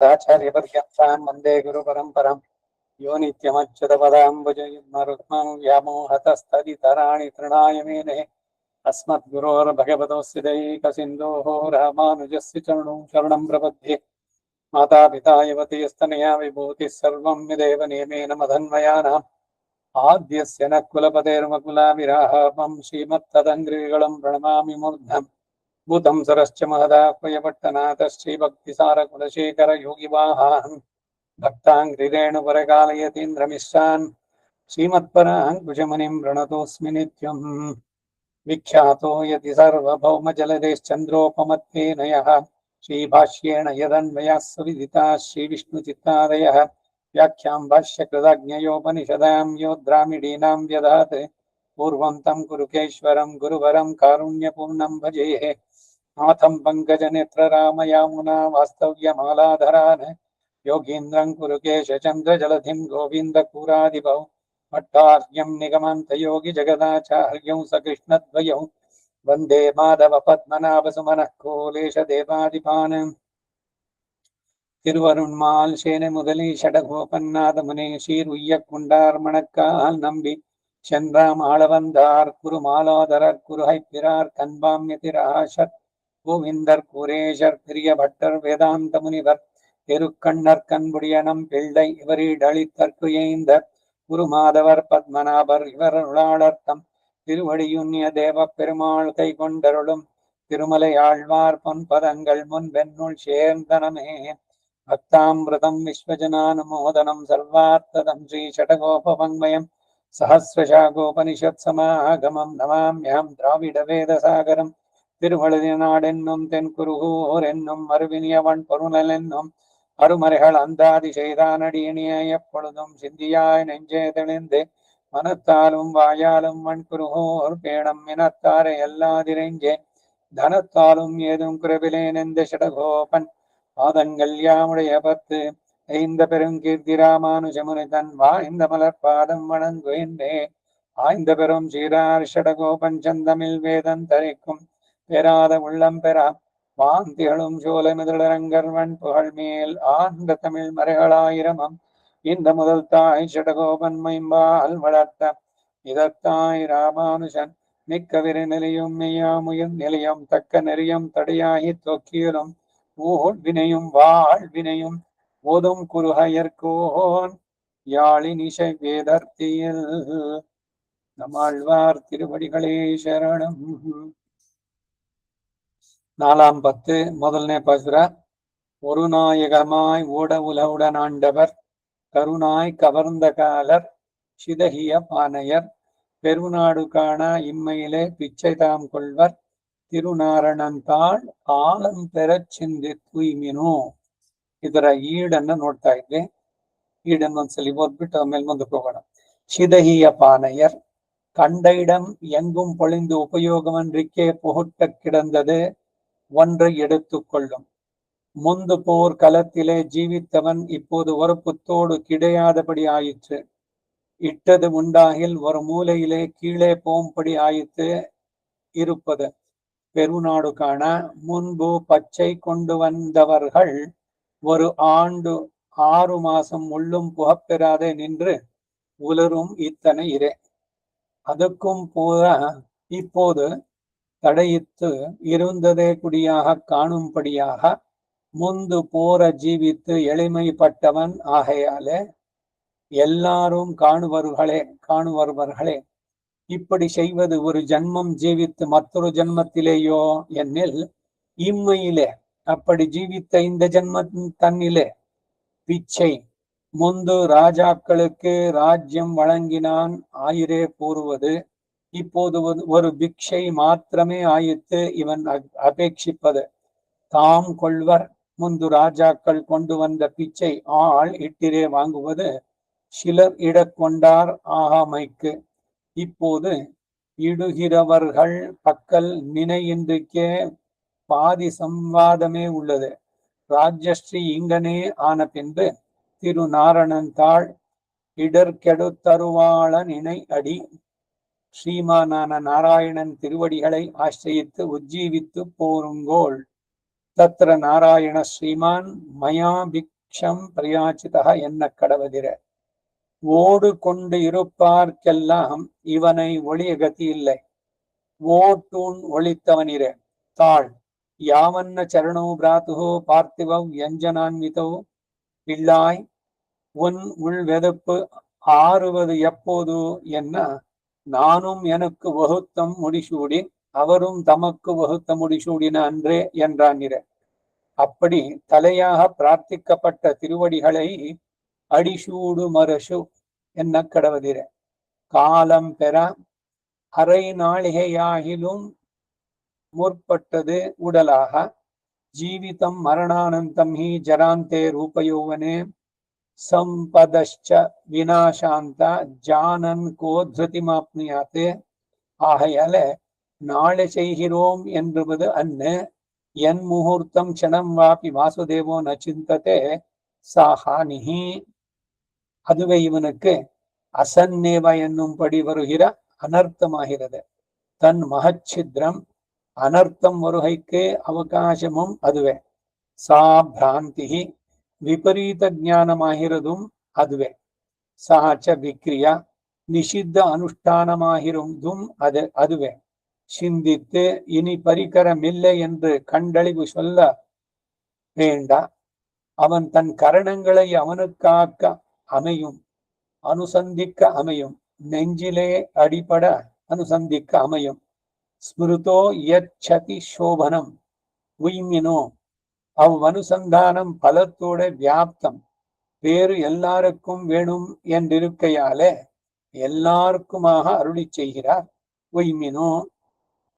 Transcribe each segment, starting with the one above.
आचार्यपर्यन्तां वन्दे गुरुपरम्परां यो नित्यमच्युतपदाम्बुजयुग्मरुक्मं व्यामोहतस्तदितराणि तृणाय मेने अस्मद्गुरोर्भगवतोऽस्य दैकसिन्धोः रामानुजस्य चरणौ शरणं प्रपद्ये मातापिता युवतीस्तनया विभूतिः सर्वं यदेव नियमेन मदन्वयानाम् आद्यस्य न कुलपतेर्मकुलाविराहं श्रीमत्तदङ्घ्रिगलं प्रणमामि मूर्धम् भूतं सरश्च महदाह्वयपट्टनाथ श्रीभक्तिसारकुलशेखर योगिवाहान् भक्ताङ्घ्रिरेणुपरकालयतीन्द्रमिश्रान् श्रीमत्पराङ्कुशमुनिं प्रणतोऽस्मि नित्यम् विख्यातो यति सार्वभौमजलदेश्चन्द्रोपमत्तेन यः श्रीभाष्येण यदन्वयाः सुविदिताः श्रीविष्णुचित्तादयः व्याख्यां भाष्यकृतज्ञयोपनिषदां योद्रामिडीनां व्यधात् पूर्वं तं कुरुकेश्वरं गुरुवरं कारुण्यपूर्णं भजेः नाथं पङ्कजनेत्ररामयामुना वास्तव्यमालाधरान् योगीन्द्रं कुरुकेशचन्द्रजलधिं गोविन्दपूरादिभौ भट्टार्यं निगमन्तयोगिजगदाचार्यौ सकृष्णद्वयौ वन्दे माधवपद्मनाभसुमनः कोलेशदेवादिपान् திருவருண்மால் சேனை முதலி ஷடகோபநாதமுனே சீர்உய்யக்குண்டார் நம்பி சென்றாம் ஆளவந்தார் குருமாலோதரர் குருஹைப்பிரார் கண்பாம்யதிராசர் கோவிந்தர் குரேஷர் பிரிய பட்டர் வேதாந்த முனிவர் தெருக்கண்ணர் கண்புடியனம் பிள்ளை இவரிடளித்தற்கு எய்ந்த குருமாதவர் பத்மநாபர் இவருளாளர்த்தம் திருவடியுன்னிய தேவ பெருமாள் கை கொண்டருளும் திருமலை ஆழ்வார் பொன்பதங்கள் முன் வெண்ணுள் சேர்ந்தனமே भक्तामृतं विश्वजनानुमोदनं सर्वार्थदं श्रीषटकोपवाङ्मयं सहस्रशाखोपनिषत्समागमं नमाम्यहं द्राविडवेदसागरं திருவழுதினாடென்னும் தென்குருகூர் என்னும் மறுவினியவன் பொருளென்னும் அருமறைகள் அந்தாதி செய்தானடியணிய எப்பொழுதும் சிந்தியாய் நெஞ்சே தெளிந்து மனத்தாலும் வாயாலும் வன்குருகூர் பேணம் இனத்தாரை எல்லாதிரெஞ்சே தனத்தாலும் ஏதும் குறைவிலேன் எந்த ஷடகோபன் பாதங்கள் யாமுடைய பத்து ஐந்த பெருங்கீர்த்தி ராமானுஜமுனி தன் வாய்ந்த மலர் பாதம் வணங்குகின்றே ஆய்ந்த பெரும் சீரார் ஷடகோபன் சந்தமில் வேதம் தரிக்கும் பெறாத உள்ளம் பெறா வாந்திகளும் சோலைமிதழரங்கர்வன் புகழ் மேல் ஆண்ட தமிழ் மறைகளாயிரமம் இந்த முதல் தாய் ஷடகோபன் மைம்பால் வளர்த்த இதத்தாய் ராமானுஜன் மிக்க விரு நிலையும் மெய்யாமுயர் நிலையம் தக்க நெறியம் தடையாகி தொக்கியலும் வினையும் வாழ்வினையும் ஓதும் குருஹயர்கோன் யாழினிசை வேதர்த்தியில் நம்மாழ்வார் திருவடிகளே சரணம். 4ஆம் பத்து முதல்னே பாசுறார். ஒரு நாயகமாய் ஓட உலவுடன் ஆண்டவர் கருணாய் கவர்ந்த காலர் சிதகிய பானையர் பெருநாடு காண இம்மையிலே பிச்சை தாம் கொள்வர் ತಿರುನಾರಣಂತಾಳ್ ಕಾಲಂ ಪೆರಚ್ ಚಿಂದಿ ತುಯ್ಮಿನು. ಇದರ ಈಡನ್ನು ನೋಡ್ತಾ ಇದ್ವಿ. ಈಡನ್ನು ಒಂದ್ಸಲಿ ಓದ್ಬಿಟ್ಟು ಆಮೇಲೆ ಮುಂದಕ್ಕೆ ಹೋಗೋಣ. சிதகிய பானையர் கண்ட இடம் எங்கும் பொழிந்து உபயோகமன்றிக்கே புகுட்ட கிடந்தது ஒன்றை எடுத்துக்கொள்ளும். முந்து போர் களத்திலே ஜீவித்தவன் இப்போது ஒரு புத்தோடு கிடையாதபடி ஆயிற்று. இட்டது உண்டாகில் ஒரு மூலையிலே கீழே போம்படி ஆயிற்று இருப்பது. பெருநாடு காண முன்பு பச்சை கொண்டு வந்தவர்கள் ஒரு ஆண்டு 6 மாசம் உள்ளும் புகப்பெறாதே நின்று உலரும் இத்தனை இரே. அதுக்கும் போத இப்போது தடையித்து இருந்ததே குடியாக காணும்படியாக முந்து போர ஜீவித்து எளிமைப்பட்டவன் ஆகையாலே எல்லாரும் காணுவர்களே இப்படி செய்வது ஒரு ஜன்மம் ஜீவித்து மற்றொரு ஜன்மத்திலேயோ என்னில் இம்மையிலே அப்படி ஜீவித்த இந்த ஜன்ம தன்னிலே பிச்சை முந்து ராஜாக்களுக்கு ராஜ்யம் வழங்கினான் ஆயிரே கூறுவது இப்போது ஒரு பிக்ஷை மாத்திரமே ஆயித்து இவன் அபேட்சிப்பது. தாம் கொள்வர் முந்து ராஜாக்கள் கொண்டு வந்த பிச்சை ஆள் இட்டிரே வாங்குவது சிலர் இடக்கொண்டார் ஆகாமைக்கு. இப்போது இடுகிறவர்கள் பக்கல் நினையின்றிக்கே பாதி சம்வாதமே உள்ளது. ராஜஸ்ரீ இங்கனே ஆன பின்பு திருநாரணந்தாள் இடர்கெடுத்தருவாள நினை அடி ஸ்ரீமானான நாராயணன் திருவடிகளை ஆசிரியித்து உஜ்ஜீவித்து போருங்கோள். ತತ್ರ ನಾರಾಯಣ ಶ್ರೀಮಾನ್ ಮಯಾ ಭಿಕ್ಷಂ ಪ್ರಯಾಚಿತಃ ಎನ್ನ ಕಡವದಿರೆ. ஓடுகொண்டு இருப்பார்க்கெல்லாம் இவனை ஒளிய கதி இல்லை. ஓட்டூன் ஒளித்தவனிரே தாள் யாவன்ன சரணோ பிராத்துகோ பார்த்திவவ் யஞ்சனான்விதோ பிள்ளாய் உன் உள்வெதுப்பு ஆறுவது எப்போது என்ன நானும் எனக்கு வகுத்தம் முடிசூடி அவரும் தமக்கு வகுத்த முடிசூடின அன்றே என்றானிர. அப்படி தலையாக பிரார்த்திக்கப்பட்ட திருவடிகளை அடிசூடு மரசு என்ன கடவதிர. காலம் பெற அரை நாளிகையாகிலும் முற்பட்டது உடலாக. ஜீவிதம் மரணானந்தம் ஹி ஜராந்தே ரூபயோவனே சம்பதಶ್ಚ விநாசாந்த ஜானன் கோத்ருதிமாப்னுயாத்தே. ஆகையால நாளை செய்கிறோம் என்பது அன்னு என் முகூர்த்தம் க்ஷணம் வாபி வாசுதேவோ ந சிந்ததே சாஹானிஹி. அதுவே இவனுக்கு அசன்னேவ என்னும்படி வருகிற அனர்த்தமாகிறது. தன் மகச்சித்ரம் அனர்த்தம் வருகைக்கு அவகாசமும் அதுவே. சா பிராந்தி விபரீத ஞானமாகிறதும் அதுவே. சாச்ச விக்ரியா நிஷித்த அனுஷ்டானமாகிறதும் அதுவே. சிந்தித்து இனி பரிகரமில்லை என்று கண்டழிவு சொல்ல வேண்டா. அவன் தன் கரணங்களை அவனுக்காக்க அமையும், அனுசந்திக்க அமையும், நெஞ்சிலே அடிபட அனுசந்திக்க அமையும். ஸ்மிருதோ யச்சதி சோபனம் உய்மினோ அவ்வனுசந்தானம் பலத்தோட வியாப்தம் வேறு எல்லாருக்கும் வேணும் என்றிருக்கையாலே எல்லாருக்குமாக அருளி செய்கிறார். உய்மினோ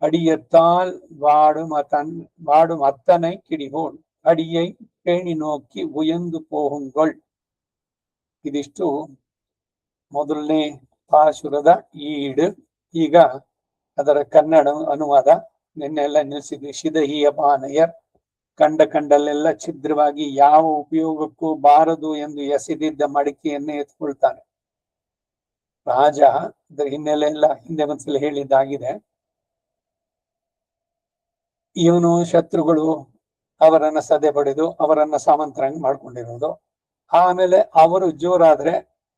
அடியத்தால் வாடும் அத்தனை கிடிகோள் ಅಡಿಯೈ ಪೇಣಿ ನೋಕ್ಕಿ ಉಯಂದು ಪೋಹುಂಗೊಳ್. ಇದಿಷ್ಟು ಮೊದಲನೇ ಪಾಶುರದ ಈಡು. ಈಗ ಅದರ ಕನ್ನಡ ಅನುವಾದ ನಿನ್ನೆಲ್ಲ ನಿಲ್ಲಿಸಿದ್ವಿ. ಶಿದಹಿಯ ಪಾನಯರ್ ಕಂಡಲ್ಲೆಲ್ಲ ಛಿದ್ರವಾಗಿ ಯಾವ ಉಪಯೋಗಕ್ಕೂ ಬಾರದು ಎಂದು ಎಸೆದಿದ್ದ ಮಡಿಕೆಯನ್ನೇ ಎತ್ಕೊಳ್ತಾನೆ ರಾಜ. ಅದರ ಹಿನ್ನೆಲೆ ಎಲ್ಲ ಹಿಂದೆ ಒಂದ್ಸಲ ಹೇಳಿದ್ದಾಗಿದೆ. ಇವನು ಶತ್ರುಗಳು ಅವರನ್ನ ಸದೆ ಪಡೆದು ಅವರನ್ನ ಸಾಮಂತರಾಗಿ ಮಾಡ್ಕೊಂಡಿರೋದು. ಆಮೇಲೆ ಅವರು ಜೋರಾದ್ರೆ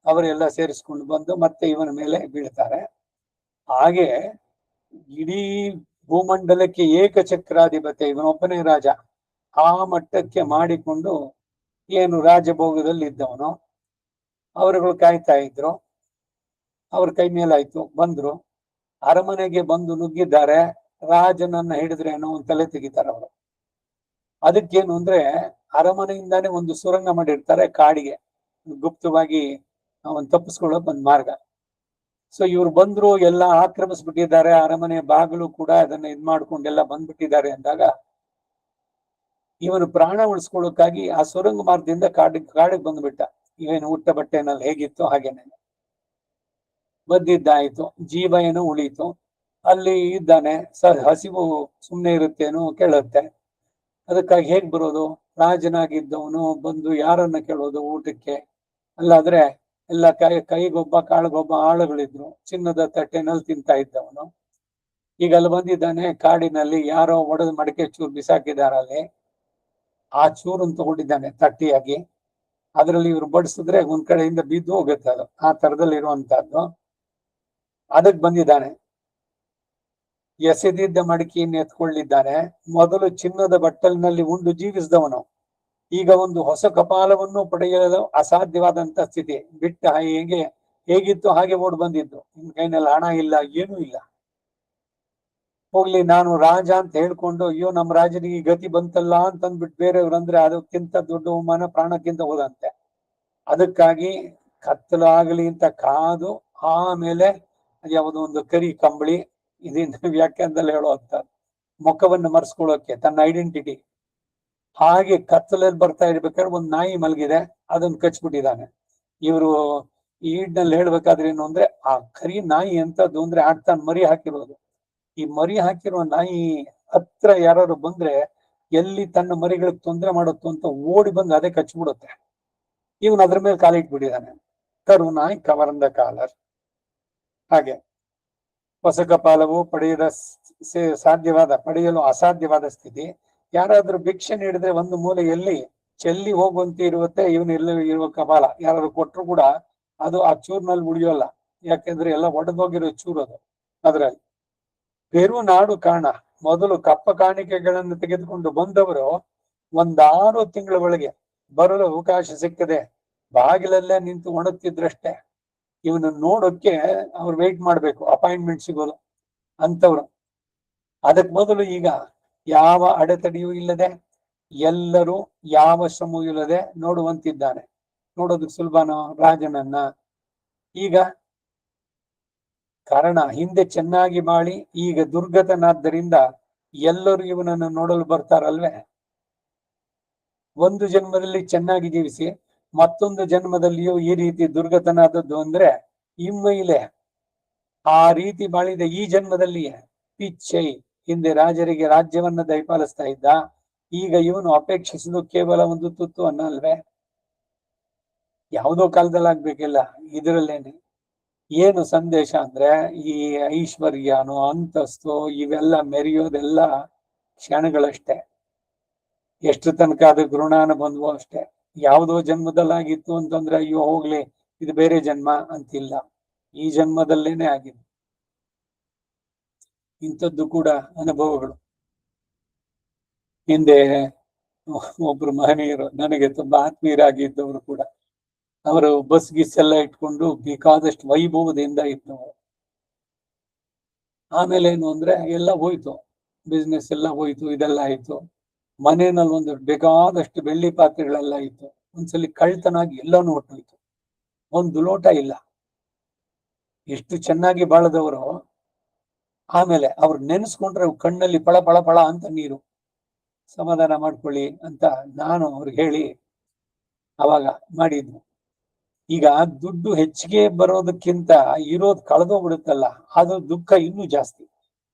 ಅವರೆಲ್ಲ ಸೇರಿಸ್ಕೊಂಡು ಬಂದು ಮತ್ತೆ ಇವನ ಮೇಲೆ ಬೀಳ್ತಾರೆ. ಹಾಗೆ ಇಡೀ ಭೂಮಂಡಲಕ್ಕೆ ಏಕಚಕ್ರಾಧಿಪತ್ಯ ಇವನೊಬ್ಬನೇ ರಾಜ. ಆ ಮಟ್ಟಕ್ಕೆ ಮಾಡಿಕೊಂಡು ಏನು ರಾಜಭೋಗದಲ್ಲಿ ಇದ್ದವನು. ಅವರುಗಳು ಕಾಯ್ತಾ ಇದ್ರು. ಅವ್ರ ಕೈ ಮೇಲಾಯ್ತು, ಬಂದ್ರು. ಅರಮನೆಗೆ ಬಂದು ನುಗ್ಗಿದ್ದಾರೆ. ರಾಜನನ್ನ ಹಿಡಿದ್ರೆ ಏನೋ ಒಂದು ತಲೆ ತೆಗಿತಾರೆ ಅವರು. ಅದಕ್ಕೇನು ಅಂದ್ರೆ ಅರಮನೆಯಿಂದಾನೇ ಒಂದು ಸುರಂಗ ಮಾಡಿರ್ತಾರೆ ಕಾಡಿಗೆ, ಗುಪ್ತವಾಗಿ ಅವನ್ ತಪ್ಪಿಸ್ಕೊಳ್ಳೋ ಒಂದ್ ಮಾರ್ಗ. ಸೊ ಇವ್ರು ಬಂದ್ರು, ಎಲ್ಲ ಆಕ್ರಮಿಸ್ಬಿಟ್ಟಿದ್ದಾರೆ. ಅರಮನೆ ಬಾಗಿಲು ಕೂಡ ಅದನ್ನ ಇದ್ ಮಾಡ್ಕೊಂಡೆಲ್ಲ ಬಂದ್ಬಿಟ್ಟಿದ್ದಾರೆ ಅಂದಾಗ ಇವನು ಪ್ರಾಣ ಉಳಿಸ್ಕೊಳ್ಳೋಕ್ಕಾಗಿ ಆ ಸುರಂಗ ಮಾರ್ಗದಿಂದ ಕಾಡಿಗೆ ಬಂದ್ಬಿಟ್ಟ. ಇವೇನು ಉಟ್ಟ ಬಟ್ಟೆನಲ್ಲಿ ಹೇಗಿತ್ತು ಹಾಗೇನೆ ಬದ್ದಿದ್ದಾಯ್ತು. ಜೀವ ಏನೋ ಉಳೀತು. ಅಲ್ಲಿ ಇದ್ದಾನೆ. ಹಸಿವು ಸುಮ್ಮನೆ ಇರುತ್ತೇನೋ ಕೇಳುತ್ತೆ. ಅದಕ್ಕಾಗಿ ಹೇಗ್ ಬರೋದು? ರಾಜನಾಗಿದ್ದವನು ಬಂದು ಯಾರನ್ನ ಕೇಳೋದು ಊಟಕ್ಕೆ? ಅಲ್ಲಾದ್ರೆ ಎಲ್ಲ ಕೈಗೊಬ್ಬ ಕಾಳಿಗೊಬ್ಬ ಆಳುಗಳಿದ್ರು. ಚಿನ್ನದ ತಟ್ಟೆನಲ್ಲಿ ತಿಂತಾ ಇದ್ದವನು ಈಗ ಅಲ್ಲಿ ಬಂದಿದ್ದಾನೆ. ಕಾಡಿನಲ್ಲಿ ಯಾರೋ ಒಡೆದು ಮಡಿಕೆ ಚೂರು ಬಿಸಾಕಿದಾರಲ್ಲಿ. ಆ ಚೂರನ್ನು ತಗೊಂಡಿದ್ದಾನೆ ತಟ್ಟಿಯಾಗಿ. ಅದ್ರಲ್ಲಿ ಇವ್ರು ಬಡಿಸಿದ್ರೆ ಒಂದ್ ಕಡೆಯಿಂದ ಬಿದ್ದು ಹೋಗುತ್ತೆ ಅದು. ಆ ತರದಲ್ಲಿ ಇರುವಂತಹದ್ದು. ಅದಕ್ ಬಂದಿದ್ದಾನೆ. ಎಸೆದಿದ್ದ ಮಡಿಕೆಯನ್ನು ಎತ್ಕೊಳ್ಳಿದ್ದಾನೆ. ಮೊದಲು ಚಿನ್ನದ ಬಟ್ಟಲಿನಲ್ಲಿ ಉಂಡು ಜೀವಿಸಿದವನು ಈಗ ಒಂದು ಹೊಸ ಕಪಾಲವನ್ನು ಪಡೆಯಲು ಅಸಾಧ್ಯವಾದಂತ ಸ್ಥಿತಿ. ಬಿಟ್ಟ ಹೇಗಿತ್ತು ಹಾಗೆ ಓಡ್ ಬಂದಿದ್ದು. ನಿಮ್ ಕೈನಲ್ಲಿ ಹಣ ಇಲ್ಲ, ಏನೂ ಇಲ್ಲ. ಹೋಗ್ಲಿ, ನಾನು ರಾಜ ಅಂತ ಹೇಳ್ಕೊಂಡು ಅಯ್ಯೋ ನಮ್ಮ ರಾಜನಿಗೆ ಗತಿ ಬಂತಲ್ಲ ಅಂತಂದ್ಬಿಟ್ಟು ಬೇರೆಯವ್ರಂದ್ರೆ ಅದಕ್ಕಿಂತ ದೊಡ್ಡ ಅವಮಾನ ಪ್ರಾಣಕ್ಕಿಂತ ಹೋದಂತೆ. ಅದಕ್ಕಾಗಿ ಕತ್ತಲಾಗಲಿ ಅಂತ ಕಾದು ಆಮೇಲೆ ಯಾವುದೋ ಒಂದು ಕರಿ ಕಂಬಳಿ, ಇದನ್ನ ವ್ಯಾಖ್ಯಾನದಲ್ಲಿ ಹೇಳುವಂತ ಮುಖವನ್ನು ಮರೆಸ್ಕೊಳ್ಳೋಕೆ, ತನ್ನ ಐಡೆಂಟಿಟಿ. ಹಾಗೆ ಕತ್ತಲಲ್ಲಿ ಬರ್ತಾ ಇರ್ಬೇಕಾದ್ರೆ ಒಂದ್ ನಾಯಿ ಮಲಗಿದೆ, ಅದನ್ನ ಕಚ್ಬಿಟ್ಟಿದ್ದಾನೆ. ಇವರು ಈಡ್ನಲ್ಲಿ ಹೇಳ್ಬೇಕಾದ್ರೆ ಏನು ಅಂದ್ರೆ, ಆ ಕರಿ ನಾಯಿ ಅಂತದ್ದು ಅಂದ್ರೆ ಆಡ್ತಾನೆ ಮರಿ ಹಾಕಿರೋದು. ಈ ಮರಿ ಹಾಕಿರುವ ನಾಯಿ ಹತ್ರ ಯಾರು ಬಂದ್ರೆ ಎಲ್ಲಿ ತನ್ನ ಮರಿಗಳಿಗೆ ತೊಂದರೆ ಮಾಡುತ್ತೋ ಅಂತ ಓಡಿ ಬಂದು ಅದೇ ಕಚ್ಬಿಡುತ್ತೆ. ಇವನು ಅದ್ರ ಮೇಲೆ ಕಾಲಿಟ್ಬಿಟ್ಟಿದ್ದಾನೆ. ಕರುನಾಯಿ ಕವರಂದ ಕಾಲರ್. ಹಾಗೆ ಹೊಸ ಕಪಾಲವು ಪಡೆಯಲು ಅಸಾಧ್ಯವಾದ ಸ್ಥಿತಿ. ಯಾರಾದ್ರೂ ಭಿಕ್ಷೆ ನೀಡಿದ್ರೆ ಒಂದು ಮೂಲೆಯಲ್ಲಿ ಚೆಲ್ಲಿ ಹೋಗುವಂತೆ ಇರುತ್ತೆ, ಇವನು ಎಲ್ಲ ಇರುವ ಕಪಾಲ ಯಾರಾದ್ರು ಕೊಟ್ರು ಕೂಡ ಅದು ಆ ಚೂರ್ನಲ್ಲಿ ಉಳಿಯೋಲ್ಲ, ಯಾಕೆಂದ್ರೆ ಎಲ್ಲ ಒಡೆದೋಗಿರೋ ಚೂರು ಅದು. ಅದ್ರಲ್ಲಿ ಪೆರು ನಾಡು ಕಾಣ ಮೊದಲು ಕಪ್ಪ ಕಾಣಿಕೆಗಳನ್ನು ತೆಗೆದುಕೊಂಡು ಬಂದವರು 6 ತಿಂಗಳ ಒಳಗೆ ಬರಲು ಅವಕಾಶ ಸಿಕ್ಕದೆ ಬಾಗಿಲಲ್ಲೇ ನಿಂತು ಒಣಗ್ತಿದ್ರಷ್ಟೇ. ಇವನು ನೋಡೋಕ್ಕೆ ಅವ್ರು ವೇಟ್ ಮಾಡ್ಬೇಕು ಅಪಾಯಿಂಟ್ಮೆಂಟ್ ಸಿಗೋದು ಅಂತವ್ರು. ಅದಕ್ ಮೊದಲು ಈಗ ಯಾವ ಅಡೆತಡೆಯೂ ಇಲ್ಲದೆ ಎಲ್ಲರೂ ಯಾವ ಶ್ರಮವೂ ಇಲ್ಲದೆ ನೋಡುವಂತಿದ್ದಾನೆ. ನೋಡೋದಕ್ಕೆ ಸುಲಭನೋ ರಾಜನನ್ನ? ಈಗ ಕಾರಣ ಹಿಂದೆ ಚೆನ್ನಾಗಿ ಬಾಳಿ ಈಗ ದುರ್ಗತನಾದ್ದರಿಂದ ಎಲ್ಲರೂ ಇವನನ್ನು ನೋಡಲು ಬರ್ತಾರಲ್ವೇ. ಒಂದು ಜನ್ಮದಲ್ಲಿ ಚೆನ್ನಾಗಿ ಜೀವಿಸಿ ಮತ್ತೊಂದು ಜನ್ಮದಲ್ಲಿಯೂ ಈ ರೀತಿ ದುರ್ಗತನಾದದ್ದು ಅಂದ್ರೆ ಇಮ್ಮೈಲೆ ಆ ರೀತಿ ಬಾಳಿದ ಈ ಜನ್ಮದಲ್ಲಿಯೇ ಪಿಚ್ಚೈ ಹಿಂದೆ ರಾಜರಿಗೆ ರಾಜ್ಯವನ್ನ ದಯಪಾಲಿಸ್ತಾ ಇದ್ದ, ಈಗ ಇವನು ಅಪೇಕ್ಷಿಸುವುದು ಕೇವಲ ಒಂದು ತುತ್ತು ಅನ್ನ ಅಲ್ವೇ. ಯಾವುದೋ ಕಾಲದಲ್ಲಿ ಆಗ್ಬೇಕಿಲ್ಲ, ಇದರಲ್ಲೇನೆ. ಏನು ಸಂದೇಶ ಅಂದ್ರೆ ಈ ಐಶ್ವರ್ಯನೋ ಅಂತಸ್ತು ಇವೆಲ್ಲ ಮೆರೆಯೋದೆಲ್ಲ ಕ್ಷಣಗಳಷ್ಟೇ. ಎಷ್ಟು ತನಕ ಅದು ಗುರುಣಾನ ಬಂದ್ವೋ ಅಷ್ಟೇ. ಯಾವುದೋ ಜನ್ಮದಲ್ಲಾಗಿತ್ತು ಅಂತಂದ್ರೆ ಅಯ್ಯೋ ಹೋಗ್ಲಿ ಇದು ಬೇರೆ ಜನ್ಮ ಅಂತಿಲ್ಲ, ಈ ಜನ್ಮದಲ್ಲೇನೆ ಆಗಿದೆ. ಇಂಥದ್ದು ಕೂಡ ಅನುಭವಗಳು. ಹಿಂದೆ ಒಬ್ರು ಮಹನೀಯರು ನನಗೆ ತುಂಬಾ ಆತ್ಮೀಯರಾಗಿದ್ದವರು ಕೂಡ, ಅವರು ಬಸ್ ಗಿಸ್ ಎಲ್ಲ ಇಟ್ಕೊಂಡು ಬೇಕಾದಷ್ಟು ವೈಭವದಿಂದ ಇದ್ದವರು. ಆಮೇಲೆ ಏನು ಅಂದ್ರೆ ಎಲ್ಲ ಹೋಯ್ತು, ಬಿಸ್ನೆಸ್ ಎಲ್ಲ ಹೋಯ್ತು, ಇದೆಲ್ಲ ಆಯ್ತು. ಮನೆಯಲ್ಲಿ ಒಂದು ಬೇಕಾದಷ್ಟು ಬೆಳ್ಳಿ ಪಾತ್ರೆಗಳೆಲ್ಲ ಇತ್ತು. ಒಂದ್ಸಲಿ ಕಳ್ತನಾಗಿ ಎಲ್ಲಾನು ಹೊಟ್ಟೋಯ್ತು, ಒಂದು ಲೋಟ ಇಲ್ಲ. ಎಷ್ಟು ಚೆನ್ನಾಗಿ ಬಾಳದವರು. ಆಮೇಲೆ ಅವ್ರು ನೆನೆಸ್ಕೊಂಡ್ರೆ ಕಣ್ಣಲ್ಲಿ ಪಳ ಪಳ ಪಳ ಅಂತ ನೀರು. ಸಮಾಧಾನ ಮಾಡ್ಕೊಳ್ಳಿ ಅಂತ ನಾನು ಅವ್ರಿಗೆ ಹೇಳಿ ಅವಾಗ ಮಾಡಿದ್ನು. ಈಗ ದುಡ್ಡು ಹೆಚ್ಚಿಗೆ ಬರೋದಕ್ಕಿಂತ ಇರೋದು ಕಳೆದೋಗ್ಬಿಡುತ್ತಲ್ಲ, ಅದು ದುಃಖ ಇನ್ನೂ ಜಾಸ್ತಿ.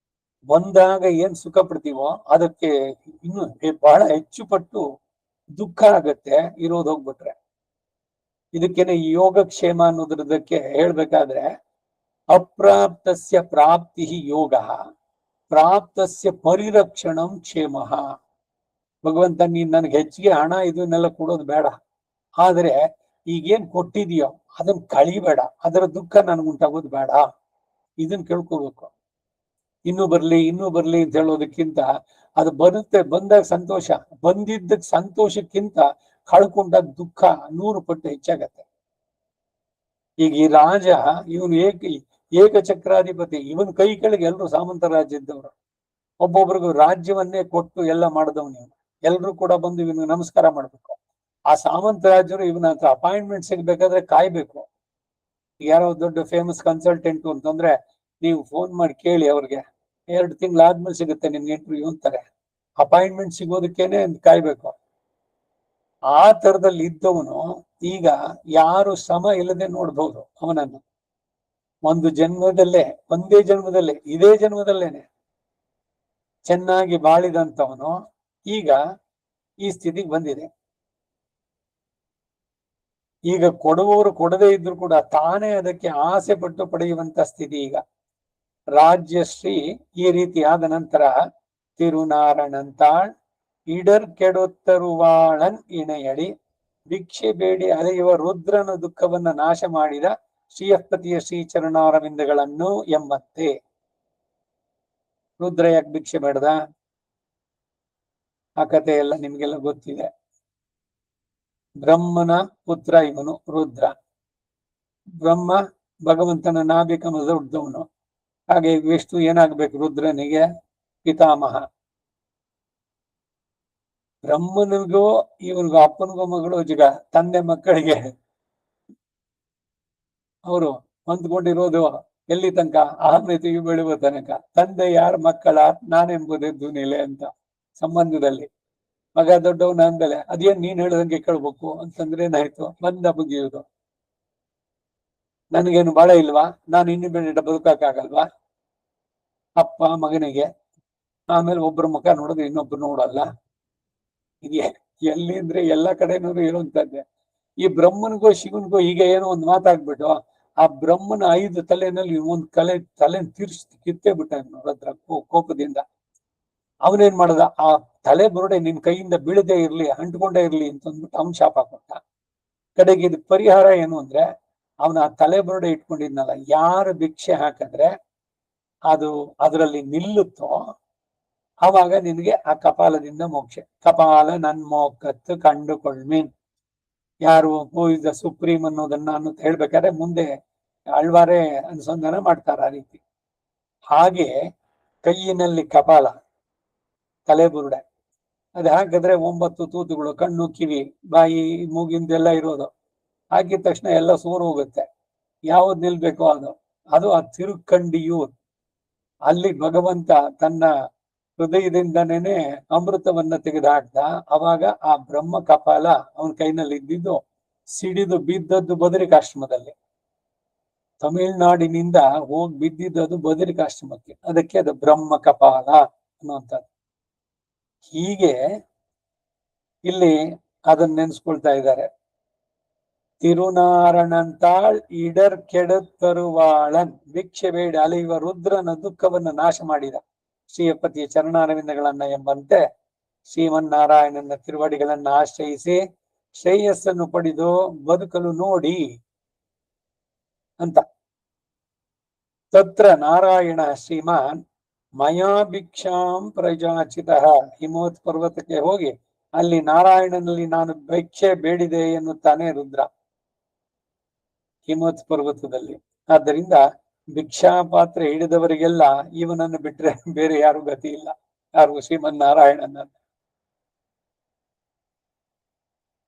ಬಂದಾಗ ಏನ್ ಸುಖ ಪಡ್ತೀವೋ ಅದಕ್ಕೆ ಇನ್ನು ಬಹಳ ಹೆಚ್ಚು ಪಟ್ಟು ದುಃಖ ಆಗತ್ತೆ ಇರೋದು ಹೋಗ್ಬಿಟ್ರೆ. ಇದಕ್ಕೇನೆ ಯೋಗಕ್ಷೇಮ ಅನ್ನೋದ್ರದಕ್ಕೆ ಹೇಳ್ಬೇಕಾದ್ರೆ ಅಪ್ರಾಪ್ತಸ್ಯ ಪ್ರಾಪ್ತಿ ಯೋಗ, ಪ್ರಾಪ್ತಸ್ಯ ಪರಿರಕ್ಷಣಂ ಕ್ಷೇಮ. ಭಗವಂತ ನೀನ್ ನನಗೆ ಹೆಚ್ಚಿಗೆ ಹಣ ಇದನ್ನೆಲ್ಲ ಕೊಡೋದು ಬೇಡ, ಆದ್ರೆ ಈಗೇನ್ ಕೊಟ್ಟಿದೀಯೋ ಅದನ್ನ ಕಳಿಬೇಡ, ಅದರ ದುಃಖ ನನಗುಂಟಾಗೋದು ಬೇಡ, ಇದನ್ನ ಕೇಳ್ಕೋಬೇಕು. ಇನ್ನೂ ಬರ್ಲಿ ಅಂತ ಹೇಳೋದಕ್ಕಿಂತ ಅದು ಬರುತ್ತೆ, ಬಂದಾಗ ಸಂತೋಷ, ಬಂದಿದ್ದಕ್ಕೆ ಸಂತೋಷಕ್ಕಿಂತ ಕಳ್ಕೊಂಡಾಗ ದುಃಖ 100 ಪಟ್ಟು ಹೆಚ್ಚಾಗತ್ತೆ. ಈಗ ಈ ರಾಜ ಇವನು ಏಕಚಕ್ರಾಧಿಪತಿ, ಇವನ್ ಕೈ ಕೆಳಗೆ ಎಲ್ರು ಸಾಮಂತ ರಾಜ್ಯ ಇದ್ದವರು. ಒಬ್ಬೊಬ್ರಿಗೂ ರಾಜ್ಯವನ್ನೇ ಕೊಟ್ಟು ಎಲ್ಲ ಮಾಡಿದವನು ಇವನು. ಎಲ್ರು ಕೂಡ ಬಂದು ಇವನು ನಮಸ್ಕಾರ ಮಾಡ್ಬೇಕು. ಆ ಸಾಮಂತ ರಾಜ್ಯರು ಇವನ ಹತ್ರ ಅಪಾಯಿಂಟ್ಮೆಂಟ್ ಸಿಗ್ಬೇಕಾದ್ರೆ ಕಾಯ್ಬೇಕು. ಯಾರೋ ದೊಡ್ಡ ಫೇಮಸ್ ಕನ್ಸಲ್ಟೆಂಟ್ ಅಂತಂದ್ರೆ ನೀವು ಫೋನ್ ಮಾಡಿ ಕೇಳಿ, ಅವ್ರಿಗೆ 2 ತಿಂಗಳಾದ್ಮೇಲೆ ಸಿಗುತ್ತೆ ನಿಮ್ಗೆ ಇಂಟರ್ವ್ಯೂ ಅಂತಾರೆ. ಅಪಾಯಿಂಟ್ಮೆಂಟ್ ಸಿಗೋದಕ್ಕೇನೆ ಕಾಯ್ಬೇಕು. ಆ ತರದಲ್ಲಿ ಇದ್ದವನು ಈಗ ಯಾರು ಶ್ರಮ ಇಲ್ಲದೆ ನೋಡ್ಬಹುದು ಅವನನ್ನು. ಒಂದು ಜನ್ಮದಲ್ಲೇ, ಒಂದೇ ಜನ್ಮದಲ್ಲೇ, ಇದೇ ಜನ್ಮದಲ್ಲೇನೆ ಚೆನ್ನಾಗಿ ಬಾಳಿದಂತವನು ಈಗ ಈ ಸ್ಥಿತಿಗೆ ಬಂದಿದೆ. ಈಗ ಕೊಡುವವರು ಕೊಡದೇ ಇದ್ರು ಕೂಡ ತಾನೇ ಅದಕ್ಕೆ ಆಸೆ ಪಟ್ಟು ಪಡೆಯುವಂತ ಸ್ಥಿತಿ ಈಗ. ರಾಜ್ಯಶ್ರೀ ಈ ರೀತಿ ಆದ ನಂತರ ತಿರುನಾರಣಂತಾಳ್ ಇಡರ್ ಕೆಡೊತ್ತರುವಾಳನ್ ಇಣೆಯಡಿ ಭಿಕ್ಷೆ ಬೇಡಿ ಅಲೆಯುವ ರುದ್ರನ ದುಃಖವನ್ನ ನಾಶ ಮಾಡಿದ ಶ್ರೀಯಪತಿಯ ಶ್ರೀಚರಣಾರವಿಂದಗಳನ್ನು ಎಂಬಂತೆ. ರುದ್ರ ಯಾಕೆ ಭಿಕ್ಷೆ ಬೇಡದ? ಆ ಕಥೆ ಎಲ್ಲ ನಿಮ್ಗೆಲ್ಲ ಗೊತ್ತಿದೆ. ಬ್ರಹ್ಮನ ಪುತ್ರ ಇವನು ರುದ್ರ. ಬ್ರಹ್ಮ ಭಗವಂತನ ನಾಭಿಕಮದ ಉಡ್ದವನು. ಹಾಗೆ ವಿಷ್ಣು ಏನಾಗ್ಬೇಕು ರುದ್ರನಿಗೆ? ಪಿತಾಮಹ. ಬ್ರಹ್ಮನಿಗೂ ಇವನಿಗೂ ಅಪ್ಪನಿಗೂ ಮಗಳು ಜಗ, ತಂದೆ ಮಕ್ಕಳಿಗೆ ಅವರು ಹೊಂದ್ಕೊಂಡಿರೋದು ಎಲ್ಲಿ ತನಕ? ಅಹಮ್ಯತೆಯು ಬೆಳುವ ತನಕ. ತಂದೆ ಯಾರ ಮಕ್ಕಳ ನಾನೆಂಬುದೆದ್ದು ನೆಲೆ ಅಂತ ಸಂಬಂಧದಲ್ಲಿ. ಮಗ ದೊಡ್ಡವನ ಅಂದಲೆ ಅದೇನ್ ನೀನ್ ಹೇಳದಂಗೆ ಕೇಳ್ಬೇಕು ಅಂತಂದ್ರೆ ಏನಾಯ್ತು? ಬಂದ ಬುಗಿಯುವುದು. ನನಗೇನು ಬಾಳ ಇಲ್ವಾ? ನಾನು ಇಂಡಿಪೆಂಡೆಂಟ್ ಬದುಕಾಗಲ್ವಾ? ಅಪ್ಪ ಮಗನಿಗೆ. ಆಮೇಲೆ ಒಬ್ಬರ ಮುಖ ನೋಡಿದ್ರೆ ಇನ್ನೊಬ್ರು ನೋಡಲ್ಲ. ಇದೆ ಎಲ್ಲಿ ಅಂದ್ರೆ ಎಲ್ಲ ಕಡೆನೂ ಇರುವಂತದ್ದೆ. ಈ ಬ್ರಹ್ಮನಿಗೂ ಶಿವನಿಗೂ ಈಗ ಏನೋ ಒಂದು ಮಾತಾಡ್ಬಿಟ್ಟು ಆ ಬ್ರಹ್ಮನ 5 ತಲೆನಲ್ಲಿ ಒಂದು ತಲೆ ತಿರ್ಸಿ ಕಿತ್ತೇ ಬಿಟ್ಟ ರುದ್ರ ಕೋಪದಿಂದ. ಅವನೇನ್ ಮಾಡ್ದ, ಆ ತಲೆ ಬುರುಡೆ ನಿನ್ ಕೈಯಿಂದ ಬೀಳದೆ ಇರ್ಲಿ, ಅಂಟ್ಕೊಂಡೇ ಇರ್ಲಿ ಅಂತಂದ್ಬಿಟ್ಟು ಅವ್ನ್ ಶಾಪ ಕೊಟ್ಟ. ಕಡೆಗೆ ಇದಕ್ ಪರಿಹಾರ ಏನು ಅಂದ್ರೆ, ಅವನ ಆ ತಲೆ ಬುರುಡೆ ಇಟ್ಕೊಂಡಿದ್ನಲ್ಲ, ಯಾರು ಭಿಕ್ಷೆ ಹಾಕಿದ್ರೆ ಅದು ಅದರಲ್ಲಿ ನಿಲ್ಲುತ್ತೋ ಆವಾಗ ನಿನ್ಗೆ ಆ ಕಪಾಲದಿಂದ ಮೋಕ್ಷ. ಕಪಾಲ ನನ್ ಮೋಕತ್ತು ಕಂಡುಕೊಳ್ಮೀನ್, ಯಾರು ಹೂ ಇಸ್ ದ ಸುಪ್ರೀಂ ಅನ್ನೋದನ್ನ ಅಂತ ಹೇಳ್ಬೇಕಾದ್ರೆ ಮುಂದೆ ಆಳ್ವಾರೇ ಅನುಸಂಧಾನ ಮಾಡ್ತಾರ ಆ ರೀತಿ. ಹಾಗೆ ಕೈಯಿನಲ್ಲಿ ಕಪಾಲ, ತಲೆ ಬುರುಡೆ, ಅದ್ ಹಾಕಿದ್ರೆ 9 ತೂತುಗಳು, ಕಣ್ಣು ಕಿವಿ ಬಾಯಿ ಮೂಗಿಂದೆಲ್ಲ ಇರೋದು. ಹಾಕಿದ ತಕ್ಷಣ ಎಲ್ಲ ಸೋರು ಹೋಗುತ್ತೆ. ಯಾವ್ದು ನಿಲ್ಬೇಕೋ ಅದು ಅದು ಆ ತಿರುಕಂಡಿಯೂರ್. ಅಲ್ಲಿ ಭಗವಂತ ತನ್ನ ಹೃದಯದಿಂದನೇ ಅಮೃತವನ್ನ ತೆಗೆದು ಹಾಕ್ದ. ಅವಾಗ ಆ ಬ್ರಹ್ಮ ಕಪಾಲ ಅವನ ಕೈನಲ್ಲಿ ಇದ್ದಿದ್ದು ಸಿಡಿದು ಬಿದ್ದದ್ದು ಬದರಿಕಾಶ್ರಮದಲ್ಲಿ. ತಮಿಳ್ನಾಡಿನಿಂದ ಹೋಗಿ ಬಿದ್ದಿದ್ದು ಬದರಿಕಾಶ್ರಮಕ್ಕೆ, ಅದಕ್ಕೆ ಅದು ಬ್ರಹ್ಮ ಕಪಾಲ ಅನ್ನುವಂಥದ್ದು. ಹೀಗೆ ಇಲ್ಲಿ ಅದನ್ನ ನೆನ್ಸ್ಕೊಳ್ತಾ ಇದ್ದಾರೆ. ತಿರುನಾರಣಂತಾಳ್ ಇಡರ್ ಕೆಡುತ್ತರುವಾಳನ್, ಭಿಕ್ಷೆ ಬೇಡಿ ಅಲೆಯುವ ರುದ್ರನ ದುಃಖವನ್ನು ನಾಶ ಮಾಡಿದ ಶ್ರೀಯಪತಿಯ ಚರಣಾರವಿಂದಗಳನ್ನ ಎಂಬಂತೆ ಶ್ರೀಮನ್ನಾರಾಯಣನ ತಿರುವಡಿಗಳನ್ನ ಆಶ್ರಯಿಸಿ ಶ್ರೇಯಸ್ಸನ್ನು ಪಡೆದು ಬದುಕಲು ನೋಡಿ ಅಂತ. ತತ್ರ ನಾರಾಯಣ ಶ್ರೀಮಾನ್ ಮಯಾ ಭಿಕ್ಷಾಂ ಪ್ರಜಾಚಿತ, ಹಿಮವತ್ ಪರ್ವತಕ್ಕೆ ಹೋಗಿ ಅಲ್ಲಿ ನಾರಾಯಣನಲ್ಲಿ ನಾನು ಭಿಕ್ಷೆ ಬೇಡಿದೆ ಎನ್ನುತ್ತಾನೆ ರುದ್ರ ಹಿಮವತ್ ಪರ್ವತದಲ್ಲಿ. ಆದ್ದರಿಂದ ಭಿಕ್ಷಾ ಪಾತ್ರೆ ಹಿಡಿದವರಿಗೆಲ್ಲ ಇವನನ್ನು ಬಿಟ್ರೆ ಬೇರೆ ಯಾರು ಗತಿ ಇಲ್ಲ, ಯಾರು ಶ್ರೀಮನ್ನಾರಾಯಣನ.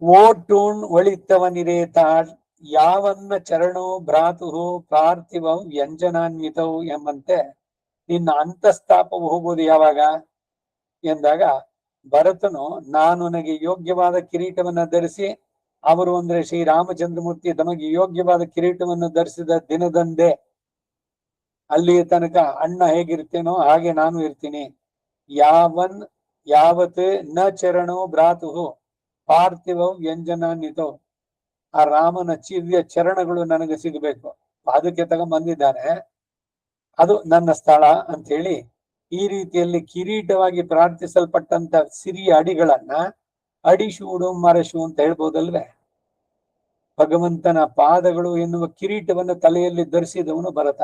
ಓಟೂಣ್ ಒಳಿತವನಿರೇತಾಳ್ ಯಾವನ್ನ ಚರಣೋ ಭ್ರಾತು ಪಾರ್ಥಿವ ವ್ಯಂಜನಾನ್ವಿತವು ಎಂಬಂತೆ ನಿನ್ನ ಅಂತಸ್ತಾಪವು ಹೋಗುವುದು ಯಾವಾಗ ಎಂದಾಗ, ಭರತನು ನಾನು ನನಗೆ ಯೋಗ್ಯವಾದ ಕಿರೀಟವನ್ನ ಧರಿಸಿ, ಅವರು ಅಂದ್ರೆ ಶ್ರೀರಾಮಚಂದ್ರಮೂರ್ತಿ ತಮಗೆ ಯೋಗ್ಯವಾದ ಕಿರೀಟವನ್ನು ಧರಿಸಿದ ದಿನದಂದೇ ಅಲ್ಲಿಯ ತನಕ ಅಣ್ಣ ಹೇಗಿರ್ತೇನೋ ಹಾಗೆ ನಾನು ಇರ್ತೀನಿ. ಯಾವನ್ ಯಾವತ್ ನ ಚರಣೋ ಭ್ರಾತು ಪಾರ್ಥಿವ ವ್ಯಂಜನಾನ್ವಿತೋ, ಆ ರಾಮನ ಚಿವ್ಯ ಚರಣಗಳು ನನಗೆ ಸಿಗಬೇಕು, ಅದಕ್ಕೆ ತಗೊಂಡ್ಬಂದಿದ್ದಾನೆ, ಅದು ನನ್ನ ಸ್ಥಳ ಅಂತ ಹೇಳಿ ಈ ರೀತಿಯಲ್ಲಿ ಕಿರೀಟವಾಗಿ ಪ್ರಾರ್ಥಿಸಲ್ಪಟ್ಟಂತ ಸಿರಿಯ ಅಡಿಗಳನ್ನ ಅಡಿಶೂಡು ಮರಶು ಅಂತ ಹೇಳ್ಬೋದಲ್ವೇ. ಭಗವಂತನ ಪಾದಗಳು ಎನ್ನುವ ಕಿರೀಟವನ್ನು ತಲೆಯಲ್ಲಿ ಧರಿಸಿದವನು ಭರತ.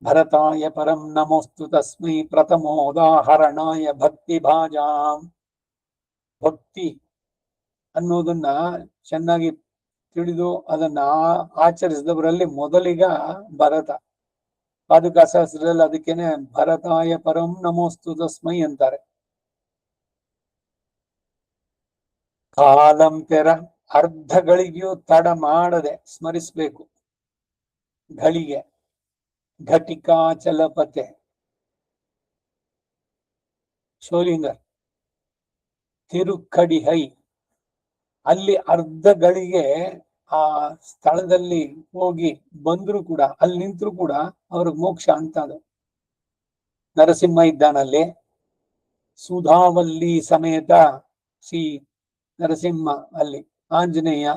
ಭರತಾಯ ಪರಂ ನಮೋಸ್ತು ತಸ್ಮೈ ಪ್ರಥಮೋದಾಹರಣಾಯ ಭಕ್ತಿ ಭಾಜಾಂ. ಭಕ್ತಿ ಅನ್ನೋದನ್ನ ಚೆನ್ನಾಗಿ ತಿಳಿದು ಅದನ್ನ ಆಚರಿಸಿದವರಲ್ಲಿ ಮೊದಲಿಗ ಭರತ. ಪಾದುಕಾ ಸಹಸ್ರದಲ್ಲಿ ಅದಕ್ಕೇನೆ ಭರತಾಯ ಪರಂ ನಮೋಸ್ತು ತಸ್ಮೈ ಅಂತಾರೆ. ಕಾಲಂಪೆರ ಅರ್ಧ ಗಳಿಗೆಯೂ ತಡ ಮಾಡದೆ ಸ್ಮರಿಸ್ಬೇಕು. ಗಳಿಗೆ ಘಟಿಕಾಚಲಪತೆ ಶೋಲಿಂಗರ್ ತಿರುಕಡಿಹೈ, ಅಲ್ಲಿ ಅರ್ಧ ಗಳಿಗೆ ಆ ಸ್ಥಳದಲ್ಲಿ ಹೋಗಿ ಬಂದ್ರು ಕೂಡ, ಅಲ್ಲಿ ನಿಂತರು ಕೂಡ ಅವ್ರಿಗೆ ಮೋಕ್ಷ ಅಂತ. ಅದು ನರಸಿಂಹ ಇದ್ದಾನಲ್ಲಿ, ಸುಧಾವಲ್ಲಿ ಸಮೇತ ಶ್ರೀ ನರಸಿಂಹ ಅಲ್ಲಿ ಆಂಜನೇಯ,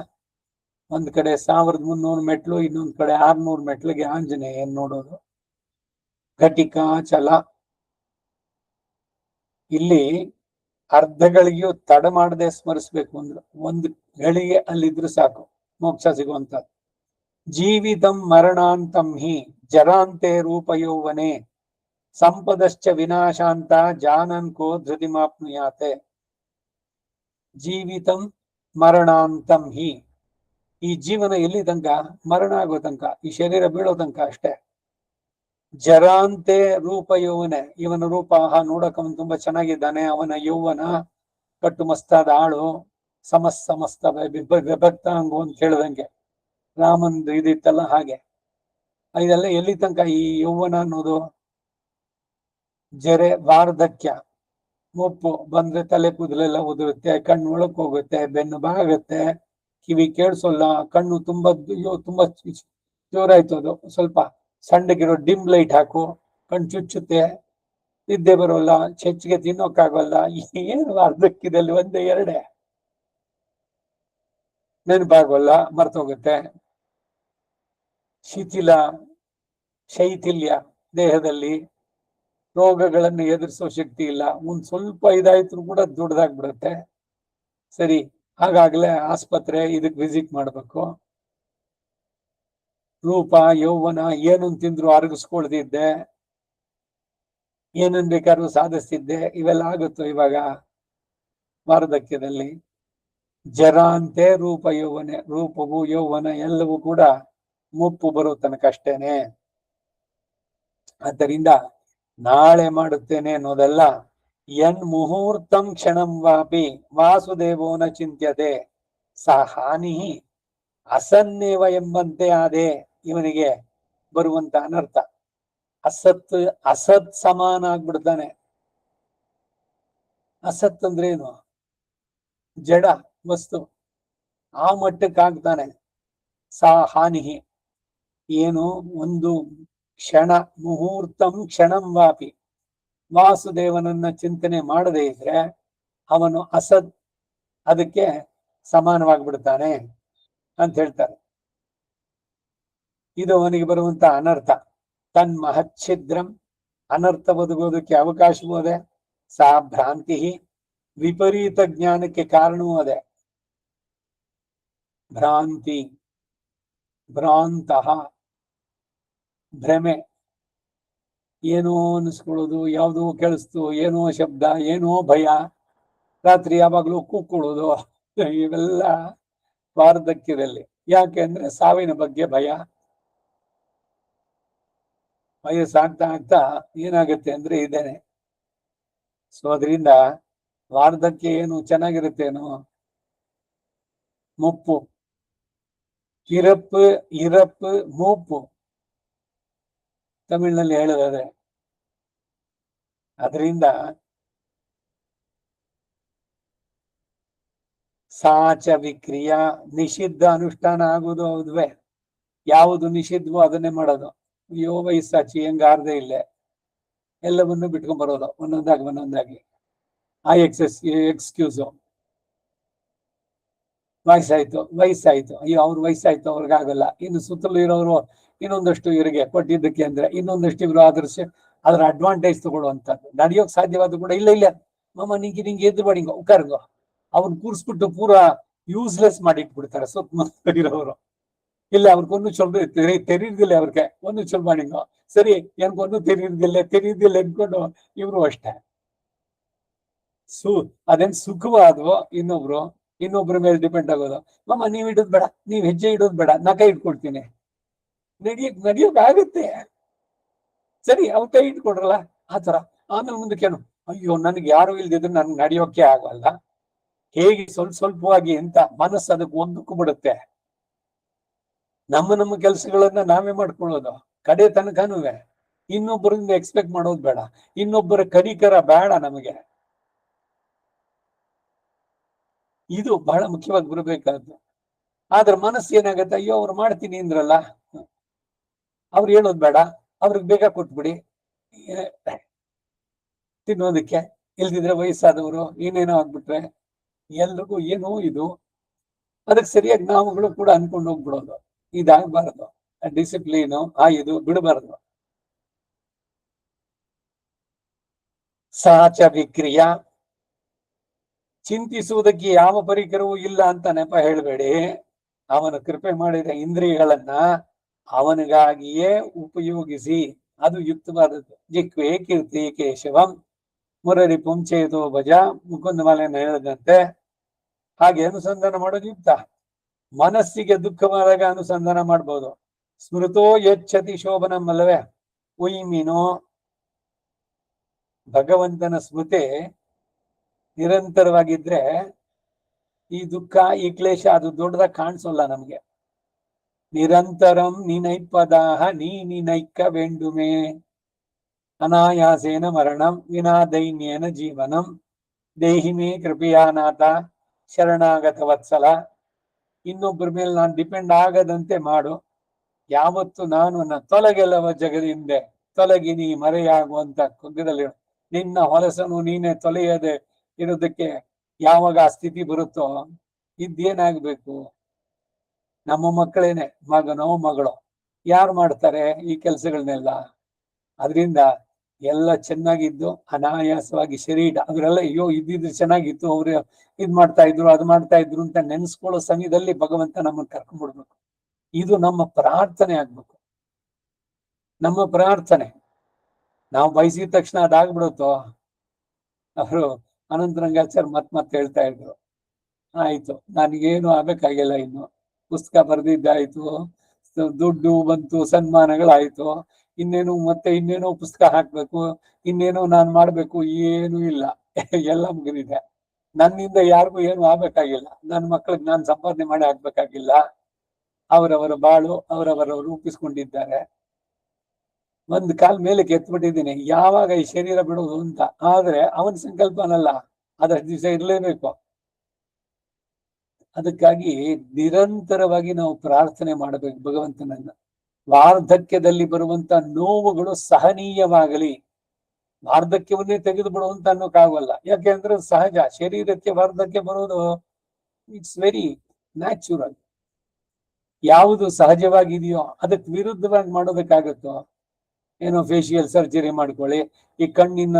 ಒಂದ್ ಕಡೆ 1300 ಮೆಟ್ಲು, ಇನ್ನೊಂದ್ ಕಡೆ 600 ಮೆಟ್ಲಿಗೆ ಆಂಜನೇಯ ನೋಡೋದು. ಘಟಿಕಾಚಲ, ಇಲ್ಲಿ ಅರ್ಧ ಗಳಿಗೆಯೂ ತಡ ಮಾಡದೆ ಸ್ಮರಿಸ್ಬೇಕು ಅಂದ್ರೆ ಒಂದು ಗಳಿಗೆ ಅಲ್ಲಿದ್ರು ಸಾಕು ಮೋಕ್ಷ ಸಿಗುವಂತ. ಜೀವಿತಂ ಮರಣಾಂತಂ ಹಿ ಜರಾಂತೆ ರೂಪ ಯೌವನೆ ಸಂಪದಶ್ಚ ವಿನಾಶಾಂತ ಜಾನನ್ ಕೋ ಧೃತಿಮಾಪ್ನುಯಾತೆ. ಜೀವಿತಂ ಮರಣಾಂತಂ ಹಿ, ಈ ಜೀವನ ಎಲ್ಲಿ ತನಕ? ಮರಣ ಆಗೋ ತನಕ, ಈ ಶರೀರ ಬೀಳೋ ತನಕ ಅಷ್ಟೇ. ಜರಾಂತೆ ರೂಪ ಯೌವನೆ, ಇವನ ರೂಪ ನೋಡಕ್ ಅವನು ತುಂಬಾ ಚೆನ್ನಾಗಿದ್ದಾನೆ, ಅವನ ಯೌವನ ಕಟ್ಟು ಮಸ್ತಾದ ಆಳು, ಸಮಸ್ತ ವಿಭಕ್ತ ಅಂಗು ಅಂತ ಹೇಳ್ದಂಗೆ ರಾಮನ್ ಇದಿತ್ತಲ್ಲ ಹಾಗೆ. ಇದೆಲ್ಲ ಎಲ್ಲಿ ತನಕ ಈ ಯೌವನ ಅನ್ನೋದು? ಜರೆ ವಾರ್ಧಕ್ಯ, ಮುಪ್ಪು ಬಂದ್ರೆ ತಲೆ ಕೂದಲೆಲ್ಲ ಉದುರುತ್ತೆ, ಕಣ್ಣು ಒಳಕ್ ಹೋಗುತ್ತೆ, ಬೆನ್ನು ಬಾಗುತ್ತೆ, ಕಿವಿ ಕೇಳಿಸೋಲ್ಲ, ಕಣ್ಣು ತುಂಬಾ ಜೋರಾಯ್ತು, ಅದು ಸ್ವಲ್ಪ ಸಣ್ಣಗಿರೋ ಡಿಮ್ ಲೈಟ್ ಹಾಕು, ಕಣ್ ಚುಚ್ಚುತ್ತೆ, ನಿದ್ದೆ ಬರೋಲ್ಲ, ಚೆಚ್ಚಿಗೆ ತಿನ್ನೋಕ್ಕಾಗಲ್ಲ. ಏನು ವಾರ್ಧಕ್ಯದಲ್ಲಿ ಒಂದೇ ಎರಡೇ, ನೆನಪಾಗೋಲ್ಲ, ಮರ್ತೋಗುತ್ತೆ. ಶೈಥಿಲ್ಯ ದೇಹದಲ್ಲಿ, ರೋಗಗಳನ್ನು ಎದುರಿಸೋ ಶಕ್ತಿ ಇಲ್ಲ. ಒಂದ್ ಸ್ವಲ್ಪ ಇದಾಯ್ತು ಕೂಡ ದೊಡ್ಡದಾಗ್ಬಿಡುತ್ತೆ. ಸರಿ, ಹಾಗಾಗ್ಲೇ ಆಸ್ಪತ್ರೆ ಇದಕ್ ವಿಸಿಟ್ ಮಾಡ್ಬೇಕು. ರೂಪ ಯೌವನ ಏನನ್ ತಿಂದ್ರು ಅರಗಿಸ್ಕೊಳ್ದಿದ್ದೆ, ಏನನ್ ಬೇಕಾದ್ರೂ ಸಾಧಿಸ್ತಿದ್ದೆ, ಇವೆಲ್ಲ ಆಗುತ್ತೋ ಇವಾಗ ವಾರ್ಧಕ್ಯದಲ್ಲಿ? ಜರ ಅಂತೆ ರೂಪ ಯೌವನ, ರೂಪವು ಯೌವನ ಎಲ್ಲವೂ ಕೂಡ ಮುಪ್ಪು ಬರೋ ತನಕ ಅಷ್ಟೇನೆ. ಆದ್ದರಿಂದ ನಾಳೆ ಮಾಡುತ್ತೇನೆ ಅನ್ನೋದೆಲ್ಲ ಯನ್ ಮುಹೂರ್ತಂ ಕ್ಷಣಂ ವಾಪಿ ವಾಸುದೇವೋನ ಚಿಂತ್ಯತೆ ಸ ಹಾನಿ ಅಸನ್ನೇವ ಎಂಬಂತೆ ಆದೆ. ಇವನಿಗೆ ಬರುವಂತ ಅನರ್ಥ, ಅಸತ್ ಸಮಾನ ಆಗ್ಬಿಡ್ತಾನೆ. ಅಸತ್ ಅಂದ್ರೆ ಏನು? ಜಡ ವಸ್ತು, ಆ ಮಟ್ಟಕ್ಕಾಗ್ತಾನೆ. ಸಾ ಹಾನಿ ಏನು? ಒಂದು ಕ್ಷಣ, ಮುಹೂರ್ತಂ ಕ್ಷಣಂ ವಾಪಿ ವಾಸುದೇವನನ್ನ ಚಿಂತನೆ ಮಾಡದೇ ಇದ್ರೆ ಅವನು ಅಸತ್, ಅದಕ್ಕೆ ಸಮಾನವಾಗಿಬಿಡ್ತಾನೆ ಅಂತ ಹೇಳ್ತಾರೆ. ಇದು ಅವನಿಗೆ ಬರುವಂತ ಅನರ್ಥ. ತನ್ಮಹಚ್ಛಿದ್ರಂ, ಅನರ್ಥ ಬದುಕೋದಕ್ಕೆ ಅವಕಾಶವೂ ಅದೇ. ಸಾ ಭ್ರಾಂತಿ, ವಿಪರೀತ ಜ್ಞಾನಕ್ಕೆ ಕಾರಣವೂ ಅದೇ. ಭ್ರಾಂತಿ, ಭ್ರಾಂತಹ, ಭ್ರಮೆ, ಏನೋ ಅನಿಸ್ಕೊಳ್ಳೋದು, ಯಾವುದೋ ಕೇಳಿಸ್ತು, ಏನೋ ಶಬ್ದ, ಏನೋ ಭಯ, ರಾತ್ರಿ ಯಾವಾಗ್ಲೂ ಕೂಕ್ಕೊಳ್ಳೋದು, ಇವೆಲ್ಲ ವಾರ್ಧಕ್ಯದಲ್ಲಿ. ಯಾಕೆ ಅಂದ್ರೆ ಸಾವಿನ ಬಗ್ಗೆ ಭಯ. ವಯಸ್ಸಾಗ್ತಾ ಆಗ್ತಾ ಏನಾಗುತ್ತೆ ಅಂದ್ರೆ ಇದೇನೆ. ಸೊ ಅದರಿಂದ ವಾರ್ಧಕ್ಯ ಏನು ಚೆನ್ನಾಗಿರುತ್ತೇನೋ? ಮುಪ್ಪು. ಇರಪ್ಪು ಇರಪ್ಪು ಮೂಪು ತಮಿಳಿನಲ್ಲಿ ಹೇಳೋದಾದ್ರೆ. ಅದರಿಂದ ಸಾಚ ವಿಕ್ರಿಯ, ನಿಷಿದ್ಧ ಅನುಷ್ಠಾನ ಆಗುವುದು ಹೌದುವೆ. ಯಾವುದು ನಿಷಿದ್ಧವೋ ಅದನ್ನೇ ಮಾಡೋದು. ಅಯ್ಯೋ ವಯಸ್ಸಾಚಿ ಹೆಂಗಾರ್ದೇ ಇಲ್ಲೇ, ಎಲ್ಲವನ್ನು ಬಿಟ್ಕೊಂಡ್ ಬರೋದು ಒಂದೊಂದಾಗಿ. ಆ ಎಕ್ಸ್ಕ್ಯೂಸು. ವಯಸ್ಸಾಯ್ತು, ಅಯ್ಯೋ ಅವ್ರ ವಯಸ್ಸಾಯ್ತು, ಅವ್ರಿಗಾಗಲ್ಲ. ಇನ್ನು ಸುತ್ತಲೂ ಇರೋರು ಇನ್ನೊಂದಷ್ಟು ಇವರಿಗೆ ಕೊಟ್ಟಿದ್ದಕ್ಕೆ ಅಂದ್ರೆ ಇನ್ನೊಂದಷ್ಟು ಇವರು ಅದ್ರ ಅಡ್ವಾಂಟೇಜ್ ತಗೊಳ್ಳುವಂಥದ್ದು. ನಡೆಯೋಕ್ ಸಾಧ್ಯವಾದ ಕೂಡ ಇಲ್ಲ ಮಾಮ ನಿಂಗೆ ಎದ್ದು ಮಾಡಿ ಉಕ್ಕರ್ಗೋ, ಅವ್ರನ್ನ ಕೂರಿಸ್ಬಿಟ್ಟು ಪೂರಾ ಯೂಸ್ಲೆಸ್ ಮಾಡಿಟ್ಬಿಡ್ತಾರೆ ಸುತ್ತಮುತ್ತ ಇರೋರು. ಇಲ್ಲ ಅವ್ರಿಗೊಂದು ಚೊಲ್ ತೆರೀದಿಲ್ಲ, ಅವ್ರಿಗೆ ಒಂದು ಚೊಲ್ ಮಾಡಿಂಗೋ, ಸರಿ ಏನ್ಗೊಂದು ತೆರೀದಿಲ್ಲ ಅನ್ಕೊಂಡು ಇವರು ಅಷ್ಟೇ. ಅದೇನ್ ಸುಖವಾದ್ವೋ ಇನ್ನೊಬ್ರ ಮೇಲೆ ಡಿಪೆಂಡ್ ಆಗೋದು. ಮಾಮ ನೀವ್ ಇಡೋದ್ ಬೇಡ, ನೀವ್ ಹೆಜ್ಜೆ ಇಡೋದ್ ಬೇಡ, ನಾ ಕೈ ಇಟ್ಕೊಳ್ತೀನಿ. ನಡಿಯೋಕ್ ಆಗುತ್ತೆ, ಸರಿ ಅವ್ರ ಕೈ ಇಟ್ಕೊಡ್ರಲ್ಲ ಆತರ. ಆಮೇಲೆ ಮುಂದಕ್ಕೇನು, ಅಯ್ಯೋ ನನ್ಗೆ ಯಾರು ಇಲ್ದಿದ್ರೆ ನನ್ಗೆ ನಡೆಯೋಕೆ ಆಗಲ್ಲ. ಹೇಗೆ ಸ್ವಲ್ಪವಾಗಿ ಅಂತ ಮನಸ್ಸು ಅದಕ್ಕೆ ಒಂದಕ್ಕೂ ಬಿಡುತ್ತೆ. ನಮ್ಮ ಕೆಲಸಗಳನ್ನ ನಾವೇ ಮಾಡ್ಕೊಳ್ಳೋದು ಕಡೆ ತನಕನೂ. ಇನ್ನೊಬ್ಬರಿಂದ ಎಕ್ಸ್ಪೆಕ್ಟ್ ಮಾಡೋದು ಬೇಡ, ಇನ್ನೊಬ್ಬರ ಕನಿಕರ ಬೇಡ ನಮಗೆ. ಇದು ಬಹಳ ಮುಖ್ಯವಾಗಿ ಬರಬೇಕಾದ್ದು. ಆದ್ರೆ ಮನಸ್ಸು ಏನಾಗತ್ತೆ, ಅಯ್ಯೋ ಅವ್ರು ಮಾಡ್ತೀನಿ ಅಂದ್ರಲ್ಲ, ಅವ್ರು ಹೇಳೋದ್ ಬೇಡ, ಅವ್ರಿಗೆ ಬೇಗ ಕೊಟ್ಬಿಡಿ ತಿನ್ನೋದಕ್ಕೆ. ಇಲ್ದಿದ್ರೆ ವಯಸ್ಸಾದವರು ಏನೇನೋ ಆಗ್ಬಿಟ್ರೆ ಎಲ್ರಿಗೂ ಏನೋ ಇದು. ಅದಕ್ಕೆ ಸರಿಯಾಗಿ ನಾವುಗಳು ಕೂಡ ಅನ್ಕೊಂಡು ಹೋಗ್ಬಿಡೋದು. ಇದಾಗಬಾರದು. ಡಿಸಿಪ್ಲೀನು ಇದು ಬಿಡಬಾರದು. ಸಾಚ ವಿಕ್ರಿಯ, ಚಿಂತಿಸುವುದಕ್ಕೆ ಯಾವ ಪರಿಕರವೂ ಇಲ್ಲ ಅಂತ ನೆಪ ಹೇಳಬೇಡಿ. ಅವನ ಕೃಪೆ ಮಾಡಿದ ಇಂದ್ರಿಯಗಳನ್ನ ಅವನಿಗಾಗಿಯೇ ಉಪಯೋಗಿಸಿ, ಅದು ಯುಕ್ತವಾದದ್ದು. ಜಿಕ್ವೇ ಕೀರ್ತಿ ಕೇಶವಂ ಮುರರಿ ಪುಂಚೇತೋ ಭಜ, ಮುಕುಂದಮಾಲೆಯನ್ನು ಹೇಳಿದಂತೆ ಹಾಗೆ ಅನುಸಂಧಾನ ಮಾಡೋದು ಯುಕ್ತ. ಮನಸ್ಸಿಗೆ ದುಃಖವಾದಾಗ ಅನುಸಂಧಾನ ಮಾಡ್ಬೋದು. ಸ್ಮೃತೋ ಯಚ್ಛತಿ ಶೋಭನಂ ಅಲ್ಲವೇ? ಉಯ್ಮಿನೋ, ಭಗವಂತನ ಸ್ಮೃತಿ ನಿರಂತರವಾಗಿದ್ರೆ ಈ ದುಃಖ ಈ ಕ್ಲೇಶ ಅದು ದೊಡ್ಡದಾಗಿ ಕಾಣಿಸೋಲ್ಲ ನಮ್ಗೆ. ನಿರಂತರಂ ನಿನೈಪದಾಹ ನೀನೈಕ ವೆಂಡುಮೆ ಅನಾಯಾಸೇನ ಮರಣಂ ವಿನಾ ದೈನ್ಯೇನ ಜೀವನಂ ದೇಹಿಮೇ ಕೃಪೆಯಾನಾಥ ಶರಣಾಗತ ವತ್ಸಲ. ಇನ್ನೊಬ್ಬರ ಮೇಲೆ ನಾನು ಡಿಪೆಂಡ್ ಆಗದಂತೆ ಮಾಡು. ಯಾವತ್ತು ನಾನು ತೊಲಗೆಲ್ಲವ ಜಗದಿಂದೆ ತೊಲಗಿ ನೀ ಮರೆಯಾಗುವಂತ ಕುಗ್ಗದಲ್ಲಿ ನಿನ್ನ ಹೊಲಸನು ನೀನೆ ತೊಲೆಯದೆ ಇರೋದಕ್ಕೆ ಯಾವಾಗ ಆ ಸ್ಥಿತಿ ಬರುತ್ತೋ ಇದೇನಾಗ್ಬೇಕು? ನಮ್ಮ ಮಕ್ಕಳೇನೆ, ಮಗನೋ ಮಗಳೋ ಯಾರು ಮಾಡ್ತಾರೆ ಈ ಕೆಲಸಗಳನ್ನೆಲ್ಲ? ಅದರಿಂದ ಎಲ್ಲ ಚೆನ್ನಾಗಿದ್ದು ಅನಾಯಾಸವಾಗಿ ಶರೀರ ಅವರೆಲ್ಲ ಅಯ್ಯೋ ಇದ್ದಿದ್ದು ಚೆನ್ನಾಗಿತ್ತು, ಅವ್ರು ಇದ್ ಮಾಡ್ತಾ ಇದ್ರು ಅದು ಮಾಡ್ತಾ ಇದ್ರು ಅಂತ ನೆನ್ಸ್ಕೊಳ್ಳೋ ಸಮಯದಲ್ಲಿ ಭಗವಂತ ನಮ್ಮನ್ನು ಕರ್ಕೊಂಡ್ಬಿಡ್ಬೇಕು. ಇದು ನಮ್ಮ ಪ್ರಾರ್ಥನೆ ಆಗ್ಬೇಕು. ನಮ್ಮ ಪ್ರಾರ್ಥನೆ ನಾವು ಬಯಸಿದ ತಕ್ಷಣ ಅದಾಗ್ಬಿಡುತ್ತೋ. ಅವರು ಅನಂತರಂಗಾಚಾರ್ಯ ಮತ್ತೆ ಹೇಳ್ತಾ ಇದ್ರು, ಆಯ್ತು ನನಗೇನು ಆಗ್ಬೇಕಾಗಿಲ್ಲ, ಇನ್ನು ಪುಸ್ತಕ ಬರೆದಿದ್ದಾಯ್ತು, ದುಡ್ಡು ಬಂತು, ಸನ್ಮಾನಗಳಾಯ್ತು, ಇನ್ನೇನೋ ಪುಸ್ತಕ ಹಾಕ್ಬೇಕು, ಇನ್ನೇನೋ ನಾನ್ ಮಾಡ್ಬೇಕು, ಏನೂ ಇಲ್ಲ. ಎಲ್ಲ ಮುಗಿದಿದೆ. ನನ್ನಿಂದ ಯಾರಿಗೂ ಏನು ಆಗ್ಬೇಕಾಗಿಲ್ಲ, ನನ್ನ ಮಕ್ಕಳಿಗೆ ನಾನು ಸಂಪಾದನೆ ಮಾಡಿ ಹಾಕ್ಬೇಕಾಗಿಲ್ಲ. ಅವರವರ ಬಾಳು ಅವರವರು ರೂಪಿಸ್ಕೊಂಡಿದ್ದಾರೆ. ಒಂದ್ ಕಾಲ್ ಮೇಲೆ ಎತ್ಬಿಟ್ಟಿದ್ದೀನಿ, ಯಾವಾಗ ಈ ಶರೀರ ಬಿಡೋದು ಅಂತ. ಆದ್ರೆ ಅವನ ಸಂಕಲ್ಪನಲ್ಲ, ಅದಷ್ಟು ದಿವಸ ಇರ್ಲೇಬೇಕು. ಅದಕ್ಕಾಗಿ ನಿರಂತರವಾಗಿ ನಾವು ಪ್ರಾರ್ಥನೆ ಮಾಡಬೇಕು ಭಗವಂತನನ್ನ. ವಾರ್ಧಕ್ಯದಲ್ಲಿ ಬರುವಂತ ನೋವುಗಳು ಸಹನೀಯವಾಗಲಿ. ವಾರ್ಧಕ್ಯವನ್ನೇ ತೆಗೆದು ಬಿಡುವಂತ ಅನ್ನೋಕ್ಕಾಗಲ್ಲ, ಯಾಕೆಂದ್ರೆ ಸಹಜ. ಶರೀರಕ್ಕೆ ವಾರ್ಧಕ್ಯ ಬರೋದು ಇಟ್ಸ್ ವೆರಿ ನ್ಯಾಚುರಲ್. ಯಾವುದು ಸಹಜವಾಗಿದೆಯೋ ಅದಕ್ಕೆ ವಿರುದ್ಧವಾಗಿ ಮಾಡೋದಕ್ಕಾಗತ್ತೋ? ಏನೋ ಫೇಶಿಯಲ್ ಸರ್ಜರಿ ಮಾಡ್ಕೊಳ್ಳಿ, ಈ ಕಣ್ಣಿನ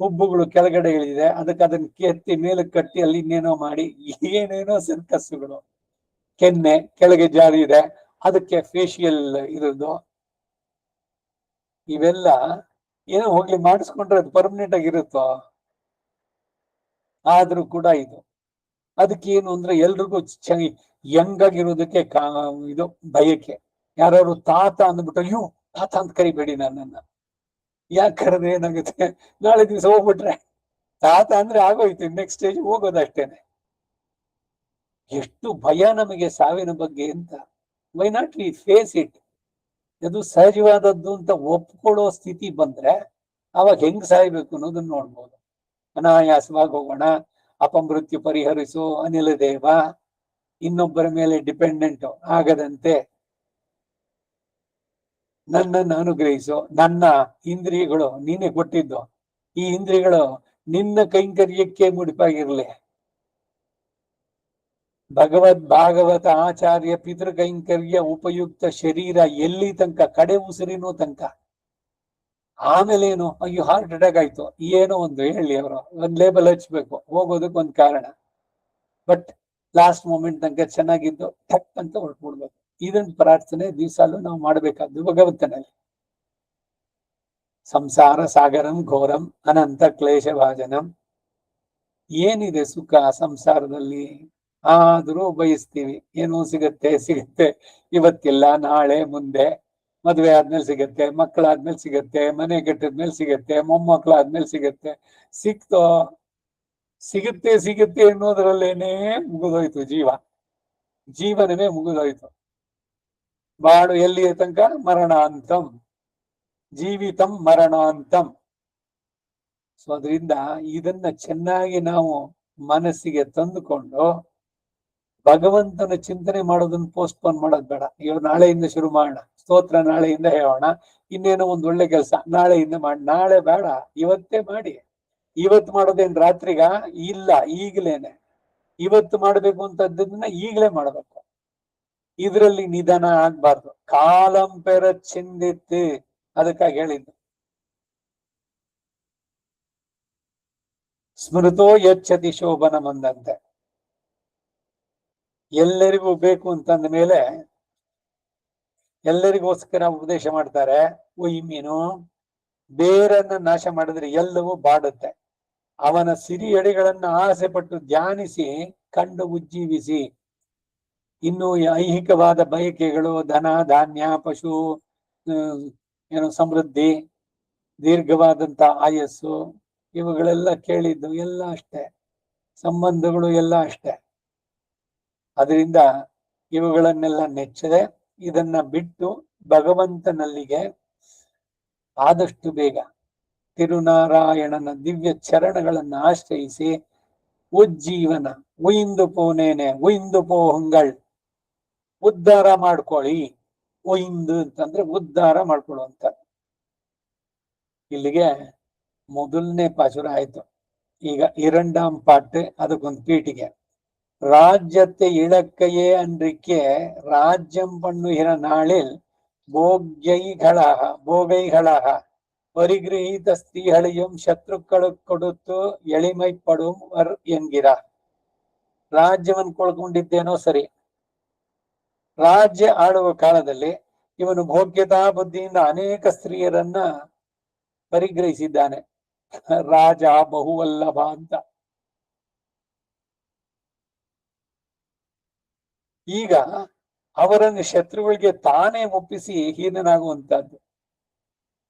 ಹುಬ್ಬುಗಳು ಕೆಳಗಡೆ ಇಳಿದಿದೆ, ಅದಕ್ಕೆ ಅದನ್ನ ಕೆತ್ತಿ ಮೇಲಕ್ಕೆ ಕಟ್ಟಿ ಅಲ್ಲಿ ಇನ್ನೇನೋ ಮಾಡಿ, ಏನೇನೋ ಸರ್ಕಸ್ಸುಗಳು. ಕೆನ್ನೆ ಕೆಳಗೆ ಜಾರಿ ಇದೆ, ಅದಕ್ಕೆ ಫೇಶಿಯಲ್ ಇರೋದು. ಇವೆಲ್ಲ ಏನೋ ಹೋಗ್ಲಿ ಮಾಡಿಸ್ಕೊಂಡ್ರೆ ಅದು ಪರ್ಮನೆಂಟ್ ಆಗಿರುತ್ತೋ? ಆದ್ರೂ ಕೂಡ ಇದು ಅದಕ್ಕೇನು ಅಂದ್ರೆ ಎಲ್ರಿಗೂ ಯಂಗ್ ಆಗಿರೋದಕ್ಕೆ ಇದು ಬಯಕೆ. ಯಾರು ತಾತ ಅಂದ್ಬಿಟ್ಟು ಅಯ್ಯೋ ತಾತ ಅಂತ ಕರಿಬೇಡಿ ನನ್ನನ್ನ. ಯಾಕೆ ಕರೆದ್ರೆ ಏನಾಗುತ್ತೆ? ನಾಳೆ ದಿವಸ ಹೋಗ್ಬಿಟ್ರೆ ತಾತ ಅಂದ್ರೆ ಆಗೋಯ್ತು, ನೆಕ್ಸ್ಟ್ ಸ್ಟೇಜ್ ಹೋಗೋದಷ್ಟೇನೆ. ಎಷ್ಟು ಭಯ ನಮಗೆ ಸಾವಿನ ಬಗ್ಗೆ ಅಂತ. Why not we face it? ಅದು ಸಹಜವಾದದ್ದು ಅಂತ ಒಪ್ಕೊಳ್ಳೋ ಸ್ಥಿತಿ ಬಂದ್ರೆ ಅವಾಗ ಹೆಂಗ್ ಸಾಯ್ಬೇಕು ಅನ್ನೋದನ್ನ ನೋಡ್ಬೋದು. ಅನಾಯಾಸವಾಗಿ ಹೋಗೋಣ. ಅಪಮೃತ್ಯು ಪರಿಹರಿಸು ಅನಿಲ ದೇವ. ಇನ್ನೊಬ್ಬರ ಮೇಲೆ ಡಿಪೆಂಡೆಂಟ್ ಆಗದಂತೆ ನನ್ನನ್ನು ಅನುಗ್ರಹಿಸು. ನನ್ನ ಇಂದ್ರಿಯಗಳು ನೀನೆ ಕೊಟ್ಟಿದ್ದು, ಈ ಇಂದ್ರಿಯಗಳು ನಿನ್ನ ಕೈಂಕರ್ಯಕ್ಕೆ ಮುಡಿಪಾಗಿರ್ಲಿ. ಭಾಗವತ ಆಚಾರ್ಯ ಪಿತೃ ಕೈಂಕರ್ಯ ಉಪಯುಕ್ತ ಶರೀರ ಎಲ್ಲಿ ತನಕ? ಕಡೆ ಉಸಿರಿನೋ ತನಕ. ಆಮೇಲೆ ಏನು? ಅಯ್ಯೋ ಹಾರ್ಟ್ ಅಟ್ಯಾಕ್ ಆಯ್ತು, ಏನೋ ಒಂದು ಹೇಳಿ, ಅವರು ಒಂದ್ ಲೇಬಲ್ ಹಚ್ಬೇಕು, ಹೋಗೋದಕ್ಕೆ ಒಂದ್ ಕಾರಣ. ಬಟ್ ಲಾಸ್ಟ್ ಮೂಮೆಂಟ್ ತನಕ ಚೆನ್ನಾಗಿದ್ದು ಟಕ್ ಅಂತ ಹೊರಟ್ಬಿಡ್ಬೇಕು. ಇದನ್ನ ಪ್ರಾರ್ಥನೆ ದಿವಸಾಲು ನಾವು ಮಾಡ್ಬೇಕಾದ್ದು ಭಗವಂತನಲ್ಲಿ. ಸಂಸಾರ ಸಾಗರಂ ಘೋರಂ ಅನಂತ ಕ್ಲೇಶ ಭಾಜನಂ. ಏನಿದೆ ಸುಖ ಸಂಸಾರದಲ್ಲಿ? ಆದ್ರೂ ಬಯಸ್ತೀವಿ, ಏನೋ ಸಿಗತ್ತೆ, ಇವತ್ತಿಲ್ಲ ನಾಳೆ ಮುಂದೆ. ಮದುವೆ ಆದ್ಮೇಲೆ ಸಿಗತ್ತೆ, ಮಕ್ಕಳಾದ್ಮೇಲೆ ಸಿಗತ್ತೆ, ಮನೆ ಕಟ್ಟಿದ್ಮೇಲೆ ಸಿಗತ್ತೆ, ಮೊಮ್ಮಕ್ಕಳಾದ್ಮೇಲೆ ಸಿಗತ್ತೆ. ಸಿಗುತ್ತೆ ಅನ್ನೋದ್ರಲ್ಲೇನೆ ಮುಗಿದೋಯ್ತು ಜೀವನವೇ ಮುಗಿದೋಯ್ತು. ಬಾಳು ಎಲ್ಲಿಯ ತನಕ? ಮರಣಾಂತಂ. ಜೀವಿತಂ ಮರಣಾಂತಂ. ಸೊ ಅದರಿಂದ ಇದನ್ನ ಚೆನ್ನಾಗಿ ನಾವು ಮನಸ್ಸಿಗೆ ತಂದುಕೊಂಡು ಭಗವಂತನ ಚಿಂತನೆ ಮಾಡೋದನ್ನ ಪೋಸ್ಟ್ಪೋನ್ ಮಾಡೋದು ಬೇಡ. ಇವಾಗ ನಾಳೆಯಿಂದ ಶುರು ಮಾಡೋಣ, ಸ್ತೋತ್ರ ನಾಳೆಯಿಂದ ಹೇಳೋಣ, ಇನ್ನೇನೋ ಒಂದ್ ಒಳ್ಳೆ ಕೆಲಸ ನಾಳೆಯಿಂದ ಮಾಡಿ. ನಾಳೆ ಬೇಡ, ಇವತ್ತೇ ಮಾಡಿ. ಇವತ್ತು ಮಾಡೋದೇನ್ ರಾತ್ರಿಗ? ಇಲ್ಲ, ಈಗಲೇನೆ. ಇವತ್ತು ಮಾಡ್ಬೇಕು ಅಂತದ್ದನ್ನ ಈಗಲೇ ಮಾಡ್ಬೇಕು. ಇದರಲ್ಲಿ ನಿಧನ ಆಗ್ಬಾರ್ದು. ಕಾಲಂ ಪೆರ ಚಿಂದಿತ್ತು. ಅದಕ್ಕಾಗಿ ಹೇಳಿದ್ದು ಸ್ಮೃತೋ ಯಚ್ಚತಿ ಶೋಭನ ಮಂದಂತೆ. ಎಲ್ಲರಿಗೂ ಬೇಕು ಅಂತಂದ ಮೇಲೆ ಎಲ್ಲರಿಗೋಸ್ಕರ ಉಪದೇಶ ಮಾಡ್ತಾರೆ. ಮೀನು ಬೇರನ್ನ ನಾಶ ಮಾಡಿದ್ರೆ ಎಲ್ಲವೂ ಬಾಡುತ್ತೆ. ಅವನ ಸಿರಿ ಎಡೆಗಳನ್ನ ಆಸೆ ಪಟ್ಟು ಧ್ಯಾನಿಸಿ ಕಂಡು ಉಜ್ಜೀವಿಸಿ. ಇನ್ನು ಐಹಿಕವಾದ ಬಯಕೆಗಳು, ಧನ ಧಾನ್ಯ, ಪಶು, ಏನೋ ಸಮೃದ್ಧಿ, ದೀರ್ಘವಾದಂತ ಆಯಸ್ಸು, ಇವುಗಳೆಲ್ಲ ಕೇಳಿದ್ದು ಎಲ್ಲ ಅಷ್ಟೇ. ಸಂಬಂಧಗಳು ಎಲ್ಲ ಅಷ್ಟೇ. ಅದರಿಂದ ಇವುಗಳನ್ನೆಲ್ಲ ನೆಚ್ಚದೆ ಇದನ್ನ ಬಿಟ್ಟು ಭಗವಂತನಲ್ಲಿಗೆ ಆದಷ್ಟು ಬೇಗ ತಿರುನಾರಾಯಣನ ದಿವ್ಯ ಚರಣಗಳನ್ನ ಆಶ್ರಯಿಸಿ ಉಜ್ಜೀವನ ಉಯಿಂದು ಪೋನೇನೆ ಉಯಿಂದು ಪೋಹಂಗಳ್ ಉದ್ಧಾರ ಮಾಡ್ಕೊಳ್ಳಿ. ಉಯಿಂದು ಅಂತಂದ್ರೆ ಉದ್ಧಾರ ಮಾಡ್ಕೊಳ್ಳುವಂತ. ಇಲ್ಲಿಗೆ ಮೊದಲನೇ ಪಾಶುರ ಆಯ್ತು. ಈಗ இரண்டாம் பாட்டு, ಅದಕ್ಕೊಂದು ಪೀಠಿಗೆ. ராஜ்யத்தை இழக்கையே அன்றைக்கே ராஜ்யம் பண்ணுகிற நாளில் போகைகளாக ಪರಿಗೃಹೀತ ಸ್ತ್ರೀಹಳಿயும் ಶತ್ರುಗಳು ಕೊಡುತ್ತು ಎಳಿಮೈ ಪಡುವರ್ ಎಂಗಿರ. ರಾಜ್ಯವನ್ನು ಕಳ್ಕೊಂಡಿದ್ದೇನೋ ಸರಿ, ರಾಜ್ಯ ಆಳುವ ಕಾಲದಲ್ಲಿ ಇವನು ಭೋಗ್ಯತಾ ಬುದ್ಧಿಯಿಂದ ಅನೇಕ ಸ್ತ್ರೀಯರನ್ನ ಪರಿಗ್ರಹಿಸಿದ್ದಾನೆ. ರಾಜ ಬಹುವಲ್ಲಭ ಅಂತ. ಈಗ ಅವರನ್ನು ಶತ್ರುಗಳಿಗೆ ತಾನೇ ಒಪ್ಪಿಸಿ ಹೀನನಾಗುವಂತದ್ದು.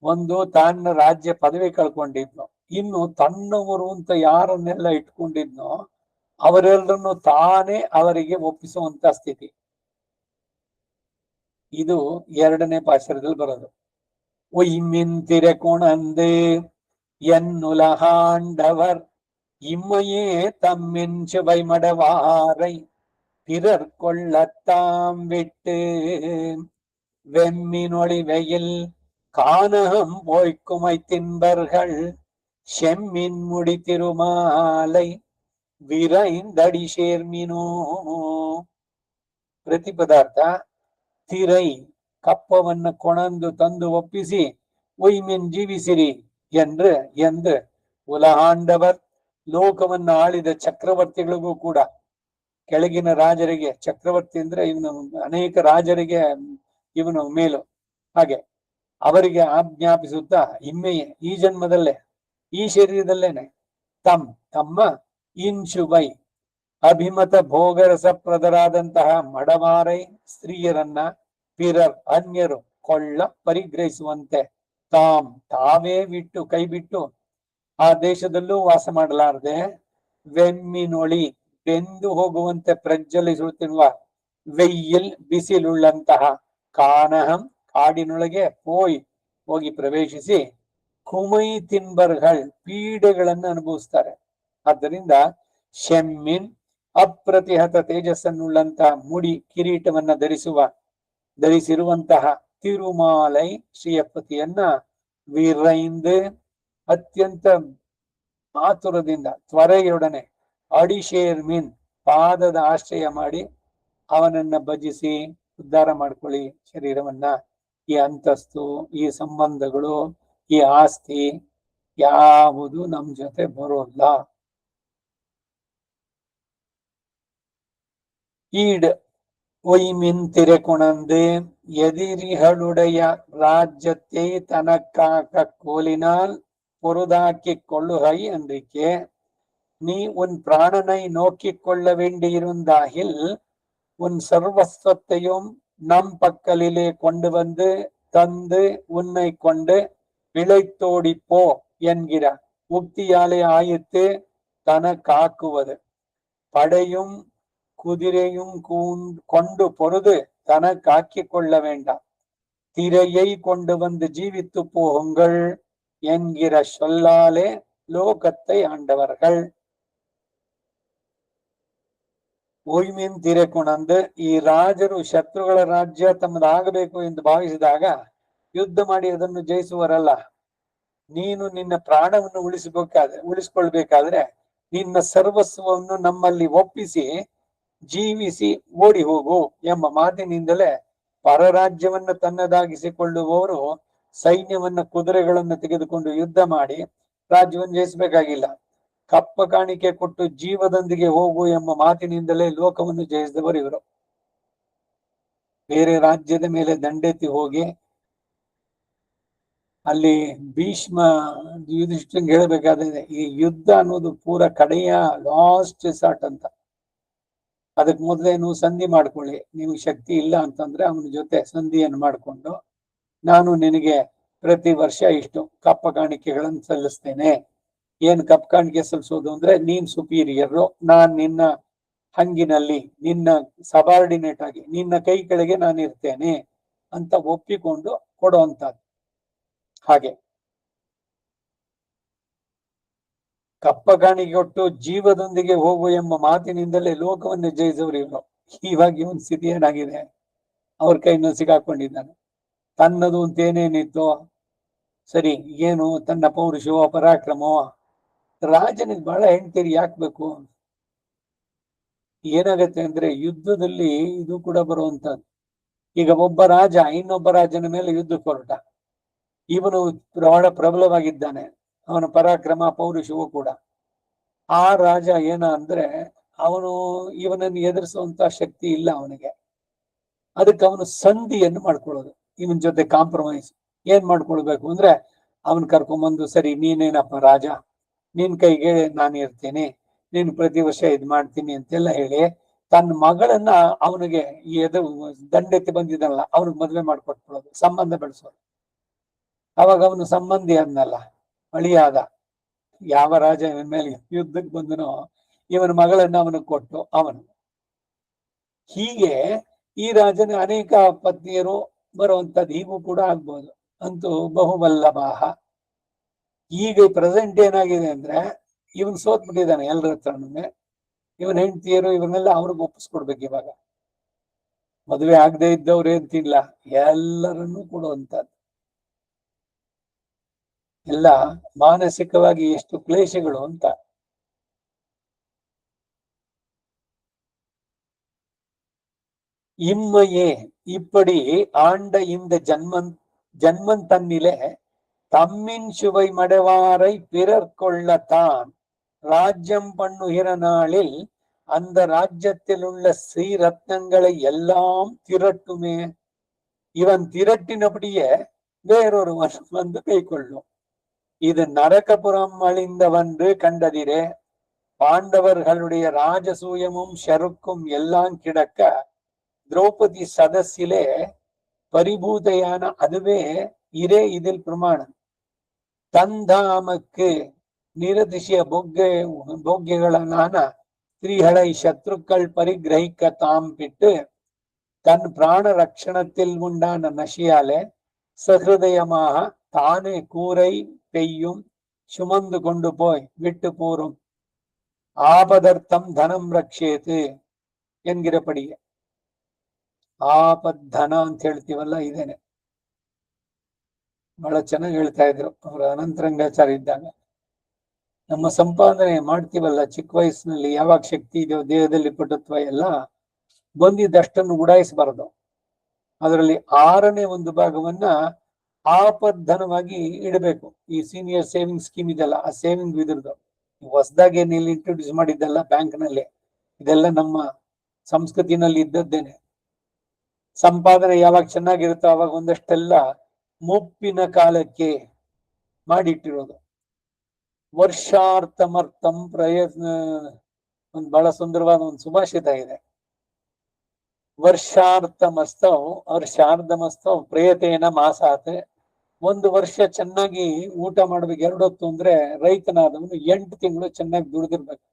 ಒಂದು ತನ್ನ ರಾಜ್ಯ ಪದವಿ ಕಳ್ಕೊಂಡಿದ್ನು, ಇನ್ನು ತನ್ನವರು ಅಂತ ಯಾರನ್ನೆಲ್ಲ ಇಟ್ಕೊಂಡಿದ್ನೋ ಅವರೆಲ್ಲರನ್ನು ತಾನೇ ಅವರಿಗೆ ಒಪ್ಪಿಸುವಂತ ಸ್ಥಿತಿ. ಇದು 2ನೇ ಪಾಶರದಲ್ಲಿ ಬರೋದು. ஒய்மின்திர குணந்து என்னுலகாண்டவர் இம்மையே தம்மின் சுவை மடவாரை பிறர் கொள்ளத்தாம் விட்டு வெம்மினொளி வெயில் கானகம் போய்க்குமை தின்பர்கள் செம்மின் முடி திருமாலை ವಿರೈಂದಡಿ ಶೇರ್ಮಿನೋ. ಪ್ರತಿ ಪದಾರ್ಥ ತಿರೈ ಕಪ್ಪವನ್ನು ಕೊಣಂದು ತಂದು ಒಪ್ಪಿಸಿ ಒಯ್ಮಿನ್ ಜೀವಿಸಿರಿ ಎಂದು ಉಲಹಾಂಡವರ್ ಲೋಕವನ್ನು ಆಳಿದ ಚಕ್ರವರ್ತಿಗಳಿಗೂ ಕೂಡ, ಕೆಳಗಿನ ರಾಜರಿಗೆ, ಚಕ್ರವರ್ತಿ ಅಂದ್ರೆ ಇವನು ಅನೇಕ ರಾಜರಿಗೆ ಇವನು ಮೇಲು, ಹಾಗೆ ಅವರಿಗೆ ಆಜ್ಞಾಪಿಸುತ್ತಾ ಇಮ್ಮೆಯೇ ಈ ಜನ್ಮದಲ್ಲೇ ಈ ಶರೀರದಲ್ಲೇನೆ ತಮ್ಮ ಇನ್ಶುಬೈ ಅಭಿಮತ ಭೋಗರಸಪ್ರದರಾದಂತಹ ಮಡವಾರೈ ಸ್ತ್ರೀಯರನ್ನ ಪಿರರ್ ಅನ್ಯರು ಕೊಳ್ಳ ಪರಿಗ್ರಹಿಸುವಂತೆ ತಾವೇ ಬಿಟ್ಟು ಕೈ ಬಿಟ್ಟು ಆ ದೇಶದಲ್ಲೂ ವಾಸ ಮಾಡಲಾರದೆ ವೆಮ್ಮಿನೊಳಿ ಬೆಂದು ಹೋಗುವಂತೆ ಪ್ರಜ್ವಲಿಸುತ್ತಿರುವ ವೆಯ್ಯಿಲ್ ಬಿಸಿಲುಳ್ಳಂತಹ ಕಾನಹಂ ಕಾಡಿನೊಳಗೆ ಹೋಗಿ ಪ್ರವೇಶಿಸಿ ಕುಮೈ ತಿನ್ಬರ್ಗಳ್ ಪೀಡೆಗಳನ್ನು ಅನುಭವಿಸ್ತಾರೆ. ಆದ್ದರಿಂದ ಶೆಮ್ಮಿನ್ ಅಪ್ರತಿಹತ ತೇಜಸ್ಸನ್ನುಳ್ಳಂತಹ ಮುಡಿ ಕಿರೀಟವನ್ನ ಧರಿಸಿರುವಂತಹ ತಿರುಮಾಲೈ ಶ್ರೀಯಪತಿಯನ್ನ ವಿರೈಂದು ಅತ್ಯಂತ ಆತುರದಿಂದ ತ್ವರೆಯೊಡನೆ ಅಡಿಶೇರ್ಮಿನ್ ಪಾದದ ಆಶ್ರಯ ಮಾಡಿ ಅವನನ್ನ ಭಜಿಸಿ ಉದ್ಧಾರ ಮಾಡ್ಕೊಳ್ಳಿ ಶರೀರವನ್ನ. ಈ ಅಂತಸ್ತು, ಈ ಸಂಬಂಧಗಳು, ಈ ಆಸ್ತಿ ಯಾವುದು ನಮ್ ಜೊತೆ ಬರೋಲ್ಲ. ಈಡ್ ஒய்மின் திரைக்குணந்து எதிரிகளுடைய ராஜ்யத்தை தனக்காக கோலினால் பொருதாக்கிக் கொள்ளுகை அன்றைக்கே நீ உன் பிராணனை நோக்கிக் கொள்ள வேண்டியிருந்தாகில் உன் சர்வஸ்வத்தையும் நம் பக்கலிலே கொண்டு வந்து தந்து உன்னை கொண்டு பிழைத்தோடிப்போ என்கிற உக்தியாலே ஆயித்து தனக்காக்குவது. படையும் குதிரையும் கொண்டு பொருது தனக்காக்கிக் கொள்ள வேண்டாம், திரையை கொண்டு வந்து ஜீவித்து போகுங்கள் என்கிற சொல்லாலே ಲೋಕத்தை ಆಂಡವர்கள். ಒಯ್ಮಿನ್ ತಿರೆಕುಣಂದು ಈ ರಾಜರು ಶತ್ರುಗಳ ರಾಜ್ಯ ತಮ್ಮದಾಗಬೇಕು ಎಂದು ಭಾವಿಸಿದಾಗ ಯುದ್ಧ ಮಾಡಿ ಅದನ್ನು ಜಯಿಸುವರಲ್ಲ. ನೀನು ನಿನ್ನ ಪ್ರಾಣವನ್ನು ಉಳಿಸ್ಕೊಳ್ಬೇಕಾದ್ರೆ ನಿನ್ನ ಸರ್ವಸ್ವವನ್ನು ನಮ್ಮಲ್ಲಿ ಒಪ್ಪಿಸಿ ಜೀವಿಸಿ ಓಡಿ ಹೋಗು ಎಂಬ ಮಾತಿನಿಂದಲೇ ಪರರಾಜ್ಯವನ್ನ ತನ್ನದಾಗಿಸಿಕೊಳ್ಳುವವರು ಸೈನ್ಯವನ್ನ ಕುದುರೆಗಳನ್ನು ತೆಗೆದುಕೊಂಡು ಯುದ್ಧ ಮಾಡಿ ರಾಜ್ಯವನ್ನು ಜಯಿಸಬೇಕಾಗಿಲ್ಲ. ಕಪ್ಪ ಕಾಣಿಕೆ ಕೊಟ್ಟು ಜೀವದೊಂದಿಗೆ ಹೋಗು ಎಂಬ ಮಾತಿನಿಂದಲೇ ಲೋಕವನ್ನು ಜಯಿಸಿದವರು ಇವರು. ಬೇರೆ ರಾಜ್ಯದ ಮೇಲೆ ದಂಡೆತ್ತಿ ಹೋಗಿ ಅಲ್ಲಿ ಭೀಷ್ಮ ಯುಧಿಷ್ಠಿರಂಗೆ ಹೇಳಬೇಕಾದ್ರೆ ಈ ಯುದ್ಧ ಅನ್ನೋದು ಪೂರ ಕಡೆಯ ಲಾಸ್ಟ್ ಸಾಟ್ ಅಂತ. ಅದಕ್ಕೆ ಮೊದಲೇ ನೀವು ಸಂಧಿ ಮಾಡ್ಕೊಳ್ಳಿ, ನಿಮಗೆ ಶಕ್ತಿ ಇಲ್ಲ ಅಂತಂದ್ರೆ ಅವನ ಜೊತೆ ಸಂಧಿಯನ್ನು ಮಾಡಿಕೊಂಡು ನಾನು ನಿನಗೆ ಪ್ರತಿ ವರ್ಷ ಇಷ್ಟು ಕಪ್ಪ ಕಾಣಿಕೆಗಳನ್ನು ಸಲ್ಲಿಸ್ತೇನೆ. ಏನ್ ಕಪ್ಪ ಕಾಣಿಕೆ ಸಲ್ಲಿಸೋದು ಅಂದ್ರೆ ನೀನ್ ಸುಪೀರಿಯರ್, ನಾನ್ ನಿನ್ನ ಹಂಗಿನಲ್ಲಿ ನಿನ್ನ ಸಬಾರ್ಡಿನೇಟ್ ಆಗಿ ನಿನ್ನ ಕೈ ಕೆಳಗೆ ನಾನು ಇರ್ತೇನೆ ಅಂತ ಒಪ್ಪಿಕೊಂಡು ಕೊಡುವಂತದ್ದು. ಹಾಗೆ ಕಪ್ಪ ಕಾಣಿಕೆ ಕೊಟ್ಟು ಜೀವದೊಂದಿಗೆ ಹೋಗು ಎಂಬ ಮಾತಿನಿಂದಲೇ ಲೋಕವನ್ನು ಜಯಿಸವರು ಇವರು. ಇವಾಗ ಇವನ್ ಸ್ಥಿತಿ ಏನಾಗಿದೆ, ಅವ್ರ ಕೈನಲ್ಲಿ ಸಿಗಾಕೊಂಡಿದ್ದಾನೆ. ತನ್ನದು ಅಂತೇನೇನಿತ್ತು ಸರಿ, ಏನು ತನ್ನ ಪೌರುಷವೋ ಪರಾಕ್ರಮವೋ. ರಾಜನಿಗೆ ಬಹಳ ಹೆಂಡ್ತೀರಿ ಯಾಕ್ಬೇಕು? ಏನಾಗತ್ತೆ ಅಂದ್ರೆ ಯುದ್ಧದಲ್ಲಿ ಇದು ಕೂಡ ಬರುವಂತದ್ದು. ಈಗ ಒಬ್ಬ ರಾಜ ಇನ್ನೊಬ್ಬ ರಾಜನ ಮೇಲೆ ಯುದ್ಧಕ್ಕೆ ಹೊರಟ, ಇವನು ಬಹಳ ಪ್ರಬಲವಾಗಿದ್ದಾನೆ, ಅವನ ಪರಾಕ್ರಮ ಪೌರುಷವೂ ಕೂಡ. ಆ ರಾಜ ಏನ ಅಂದ್ರೆ ಅವನು ಇವನನ್ನು ಎದುರಿಸುವಂತ ಶಕ್ತಿ ಇಲ್ಲ ಅವನಿಗೆ. ಅದಕ್ಕೆ ಅವನು ಸಂಧಿಯನ್ನು ಮಾಡ್ಕೊಳ್ಳೋದು, ಇವನ್ ಜೊತೆ ಕಾಂಪ್ರಮೈಸ್. ಏನ್ ಮಾಡ್ಕೊಳ್ಬೇಕು ಅಂದ್ರೆ ಅವನ್ ಕರ್ಕೊಂಬಂದು, ಸರಿ ನೀನೇನಪ್ಪ ರಾಜ, ನಿನ್ ಕೈಗೆ ನಾನು ಇರ್ತೀನಿ, ನೀನ್ ಪ್ರತಿ ವರ್ಷ ಇದ್ ಮಾಡ್ತೀನಿ ಅಂತೆಲ್ಲ ಹೇಳಿ ತನ್ನ ಮಗಳನ್ನ ಅವನಿಗೆ ದಂಡೆತ್ತಿ ಬಂದಿದ್ದಲ್ಲ ಅವ್ನಿಗೆ ಮದ್ವೆ ಮಾಡ್ಕೊಟ್ಬಿಡೋದು, ಸಂಬಂಧ ಬೆಳೆಸೋದು. ಅವಾಗ ಅವನು ಸಂಬಂಧಿ ಅನ್ನಲ್ಲ, ಅಳಿಯಾದ. ಯಾವ ರಾಜ ಇವನ ಮೇಲೆ ಯುದ್ಧಕ್ಕೆ ಬಂದನೋ ಇವನ ಮಗಳನ್ನ ಅವನಿಗೆ ಕೊಟ್ಟು ಅವನು. ಹೀಗೆ ಈ ರಾಜನ ಅನೇಕ ಪತ್ನಿಯರು ಬರುವಂತದ್ದು ಹೀಗೂ ಕೂಡ ಆಗ್ಬೋದು. ಅಂತೂ ಬಹುವಲ್ಲಭಾಹ. ಈಗ ಪ್ರೆಸೆಂಟ್ ಏನಾಗಿದೆ ಅಂದ್ರೆ ಇವನ್ ಸೋತ್ಬಿಟ್ಟಿದ್ದಾನೆ ಎಲ್ಲರ ಹತ್ರನೂ. ಇವನ್ ಹೆಂಡತಿಯರು ಇವನ್ನೆಲ್ಲ ಅವ್ರಿಗೆ ಒಪ್ಪಿಸ್ಕೊಡ್ಬೇಕು. ಇವಾಗ ಮದುವೆ ಆಗದೆ ಇದ್ದವ್ರು ಅಂತಿಲ್ಲ, ಎಲ್ಲರನ್ನೂ ಕೊಡುವಂತದ್ದು. ಎಲ್ಲ ಮಾನಸಿಕವಾಗಿ ಎಷ್ಟು ಕ್ಲೇಶಗಳು ಅಂತ. இம்மையே இப்படி ஆண்ட இந்த ஜன்மன் தன்னிலே தம்மின் சுவை மடவாரை பிறர் கொள்ளத்தான் ராஜ்யம் பண்ணுகிற நாளில் அந்த ராஜ்யத்தில் உள்ள ஸ்ரீரத்னங்களை எல்லாம் திரட்டுமே. இவன் திரட்டினபடியே வேறொருவன் வந்து கை கொள்ளும். இது நரகபுரம் அழிந்தவன்று கண்டதிரே. பாண்டவர்களுடைய ராஜசூயமும் ஷருக்கும் எல்லாம் கிடக்க திரௌபதி சதஸிலே பரிபூதையான அதுவே இரே இதில் பிரமாணம். தந்தாமக்கு நிரதிசிய போக்கியಗಳಾன ஸ்திரீகளை சத்ருக்கள் பரிகிரகிக்க தாம் பிட்டு தன் பிராண ரட்சணத்தில் உண்டான நஷியாலே சஹிருதயமாக தானே கூரை பெய்யும் சுமந்து கொண்டு போய் விட்டு போரும் ஆபதர்த்தம் தனம் ரಕ್ಷೇತು என்கிறபடியே. ಆಪದ್ಧನ ಅಂತ ಹೇಳ್ತೀವಲ್ಲ, ಇದೇನೆ. ಬಹಳ ಚೆನ್ನಾಗಿ ಹೇಳ್ತಾ ಇದ್ರು ಅವರು ಅನಂತರಂಗಾಚಾರ್ಯ ಇದ್ದಾಗ. ನಮ್ಮ ಸಂಪಾದನೆ ಮಾಡ್ತೀವಲ್ಲ ಚಿಕ್ಕ ವಯಸ್ಸಿನಲ್ಲಿ, ಯಾವಾಗ ಶಕ್ತಿ ಇದೆಯೋ ದೇಹದಲ್ಲಿ ಪಟುತ್ವ ಎಲ್ಲ ಬಂದಿದ್ದಷ್ಟನ್ನು ಉಡಾಯಿಸಬಾರದು. ಅದರಲ್ಲಿ 6ನೇ ಒಂದು ಭಾಗವನ್ನ ಆಪದ್ಧನವಾಗಿ ಇಡಬೇಕು. ಈ ಸೀನಿಯರ್ ಸೇವಿಂಗ್ ಸ್ಕೀಮ್ ಇದೆಲ್ಲ, ಆ ಸೇವಿಂಗ್ ಇದ್ರದ್ದು ಹೊಸದಾಗಿ ಏನಿಲ್ಲ ಇಂಟ್ರೊಡ್ಯೂಸ್ ಮಾಡಿದ್ದಲ್ಲ ಬ್ಯಾಂಕ್ ನಲ್ಲಿ, ಇದೆಲ್ಲ ನಮ್ಮ ಸಂಸ್ಕೃತಿನಲ್ಲಿ ಇದ್ದದ್ದೇನೆ. ಸಂಪಾದನೆ ಯಾವಾಗ ಚೆನ್ನಾಗಿರುತ್ತೋ ಅವಾಗ ಒಂದಷ್ಟೆಲ್ಲ ಮುಪ್ಪಿನ ಕಾಲಕ್ಕೆ ಮಾಡಿಟ್ಟಿರೋದು. ವರ್ಷಾರ್ಥಮರ್ಥಂ ಪ್ರಯತ್ನ, ಒಂದು ಬಹಳ ಸುಂದರವಾದ ಒಂದು ಸುಭಾಷಿತ ಇದೆ. ವರ್ಷಾರ್ಧಮಸ್ತವ್ ಪ್ರಯತೇನ ಮಾಸಾತ್. ಒಂದು ವರ್ಷ ಚೆನ್ನಾಗಿ ಊಟ ಮಾಡ್ಬೇಕು 2 ಹೊತ್ತು ಅಂದ್ರೆ ರೈತನಾದವನು 8 ತಿಂಗಳು ಚೆನ್ನಾಗಿ ದುಡಿದಿರ್ಬೇಕು.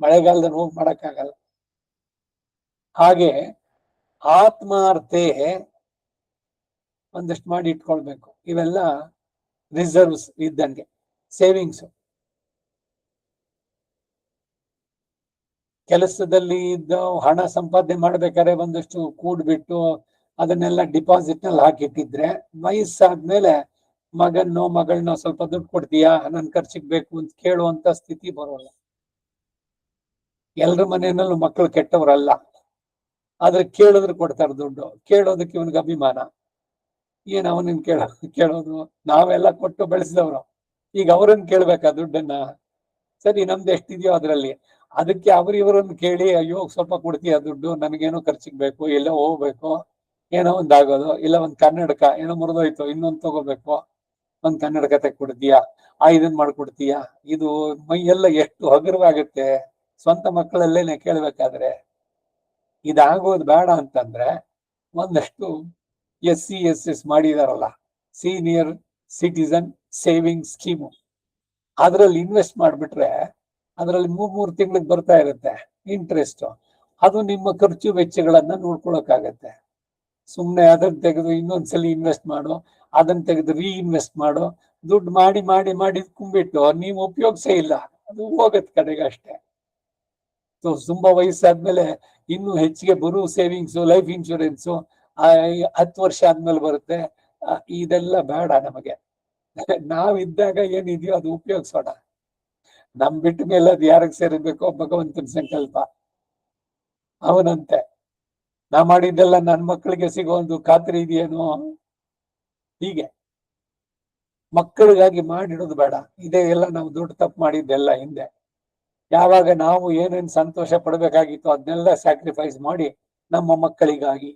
ಮಳೆಗಾಲದಲ್ಲಿ ಹೋಗಿ ಮಾಡಕ್ಕಾಗಲ್ಲ. ಹಾಗೆ ಆತ್ಮಾರ್ಥೆ ಒಂದಷ್ಟು ಮಾಡಿ ಇಟ್ಕೊಳ್ಬೇಕು. ಇವೆಲ್ಲ ರಿಸರ್ವ್ಸ್ ಇದ್ದಂಗೆ, ಸೇವಿಂಗ್ಸ್. ಕೆಲಸದಲ್ಲಿ ಇದ್ದ ಹಣ ಸಂಪಾದನೆ ಮಾಡ್ಬೇಕಾದ್ರೆ ಒಂದಷ್ಟು ಕೂಡ್ಬಿಟ್ಟು ಅದನ್ನೆಲ್ಲ ಡಿಪಾಸಿಟ್ ನಲ್ಲಿ ಹಾಕಿಟ್ಟಿದ್ರೆ ವಯಸ್ಸಾದ್ಮೇಲೆ ಮಗನೋ ಮಗಳನ್ನೋ ಸ್ವಲ್ಪ ದುಡ್ಡು ಕೊಡ್ತೀಯಾ, ನನ್ ಖರ್ಚಿಗೆ ಬೇಕು ಅಂತ ಕೇಳುವಂತ ಸ್ಥಿತಿ ಬರೋಲ್ಲ. ಎಲ್ರ ಮನೆಯಲ್ಲೂ ಮಕ್ಕಳು ಕೆಟ್ಟವರಲ್ಲ, ಆದ್ರೆ ಕೇಳಿದ್ರೆ ಕೊಡ್ತಾರೆ ದುಡ್ಡು. ಕೇಳೋದಕ್ಕೆ ಇವನಿಗೆ ಅಭಿಮಾನ. ಏನ್ ಅವನನ್ನ ಕೇಳೋದು? ನಾವೆಲ್ಲ ಕೊಟ್ಟು ಬೆಳೆಸಿದವ್ರು, ಈಗ ಅವ್ರನ್ನ ಕೇಳ್ಬೇಕಾ ದುಡ್ಡನ್ನ? ಸರಿ, ನಮ್ದು ಎಷ್ಟಿದೆಯೋ ಅದ್ರಲ್ಲಿ. ಅದಕ್ಕೆ ಇವ್ರನ್ನ ಕೇಳಿ, ಅಯ್ಯೋ ಸ್ವಲ್ಪ ಕೊಡ್ತೀಯ ದುಡ್ಡು, ನನಗೇನೋ ಖರ್ಚಿಗೆ ಬೇಕು, ಎಲ್ಲೋ ಹೋಗ್ಬೇಕು, ಏನೋ ಒಂದಾಗೋದು, ಇಲ್ಲ ಒಂದ್ ಕನ್ನಡಕ ಏನೋ ಮುರಿದೋಯ್ತು ಇನ್ನೊಂದು ತಗೋಬೇಕು, ಒಂದ್ ಕನ್ನಡಕ ತೆಕ್ಕೊಡ್ತೀಯಾ, ಇದನ್ ಮಾಡ್ಕೊಡ್ತೀಯಾ? ಇದು ಮೈಯೆಲ್ಲ ಎಷ್ಟು ಹಗುರವಾಗುತ್ತೆ ಸ್ವಂತ ಮಕ್ಕಳಲ್ಲೇನೆ ಕೇಳ್ಬೇಕಾದ್ರೆ. ಇದಾಗೋದು ಬೇಡ ಅಂತಂದ್ರೆ ಒಂದಷ್ಟು SC/SS ಮಾಡಿದಾರಲ್ಲ, ಸೀನಿಯರ್ ಸಿಟಿಸನ್ ಸೇವಿಂಗ್ ಸ್ಕೀಮು, ಅದ್ರಲ್ಲಿ ಇನ್ವೆಸ್ಟ್ ಮಾಡ್ಬಿಟ್ರೆ ಅದರಲ್ಲಿ 3 ತಿಂಗಳಿಗೆ ಬರ್ತಾ ಇರುತ್ತೆ ಇಂಟ್ರೆಸ್ಟ್. ಅದು ನಿಮ್ಮ ಖರ್ಚು ವೆಚ್ಚಗಳನ್ನ ನೋಡ್ಕೊಳಕ್ಕಾಗತ್ತೆ. ಸುಮ್ನೆ ಅದನ್ನ ತೆಗೆದು ಇನ್ನೊಂದ್ಸಲಿ ಇನ್ವೆಸ್ಟ್ ಮಾಡು, ಅದನ್ನ ತೆಗೆದು ರೀಇನ್ವೆಸ್ಟ್ ಮಾಡು, ದುಡ್ಡು ಮಾಡಿ ಮಾಡಿ ಮಾಡಿ ಕುಂಬಿಟ್ಟು ನೀವು ಉಪಯೋಗಿಸೇ ಇಲ್ಲ, ಅದು ಹೋಗತ್ ಕಡೆಗೆ ಅಷ್ಟೇ. ತುಂಬಾ ವಯಸ್ಸಾದ್ಮೇಲೆ ಇನ್ನು ಹೆಚ್ಚಿಗೆ ಬರೋ ಸೇವಿಂಗ್ಸ್, ಲೈಫ್ ಇನ್ಶೂರೆನ್ಸ್ 10 ವರ್ಷ ಆದ್ಮೇಲೆ ಬರುತ್ತೆ. ಇದೆಲ್ಲ ಬೇಡ ನಮಗೆ. ನಾವಿದ್ದಾಗ ಏನಿದೆಯೋ ಅದು ಉಪಯೋಗಿಸೋಣ. ನಮ್ ಬಿಟ್ಟ ಮೇಲೆ ಅದು ಯಾರಿಗೆ ಸೇರಬೇಕೋ ಭಗವಂತನ ಸಂಕಲ್ಪ. ಅವನಂತೆ ನಾ ಮಾಡಿದ್ದೆಲ್ಲ ನನ್ನ ಮಕ್ಕಳಿಗೆ ಸಿಗೋ ಒಂದು ಖಾತ್ರಿ ಇದೆಯೇನೋ. ಹೀಗೆ ಮಕ್ಕಳಿಗಾಗಿ ಮಾಡಿಡೋದು ಬೇಡ. ಇದೇ ಎಲ್ಲ ನಾವು ದೊಡ್ಡ ತಪ್ಪು ಮಾಡಿದ್ದೆಲ್ಲ ಹಿಂದೆ. ಯಾವಾಗ ನಾವು ಏನೇನ್ ಸಂತೋಷ ಪಡ್ಬೇಕಾಗಿತ್ತು ಅದನ್ನೆಲ್ಲ ಸ್ಯಾಕ್ರಿಫೈಸ್ ಮಾಡಿ ನಮ್ಮ ಮಕ್ಕಳಿಗಾಗಿ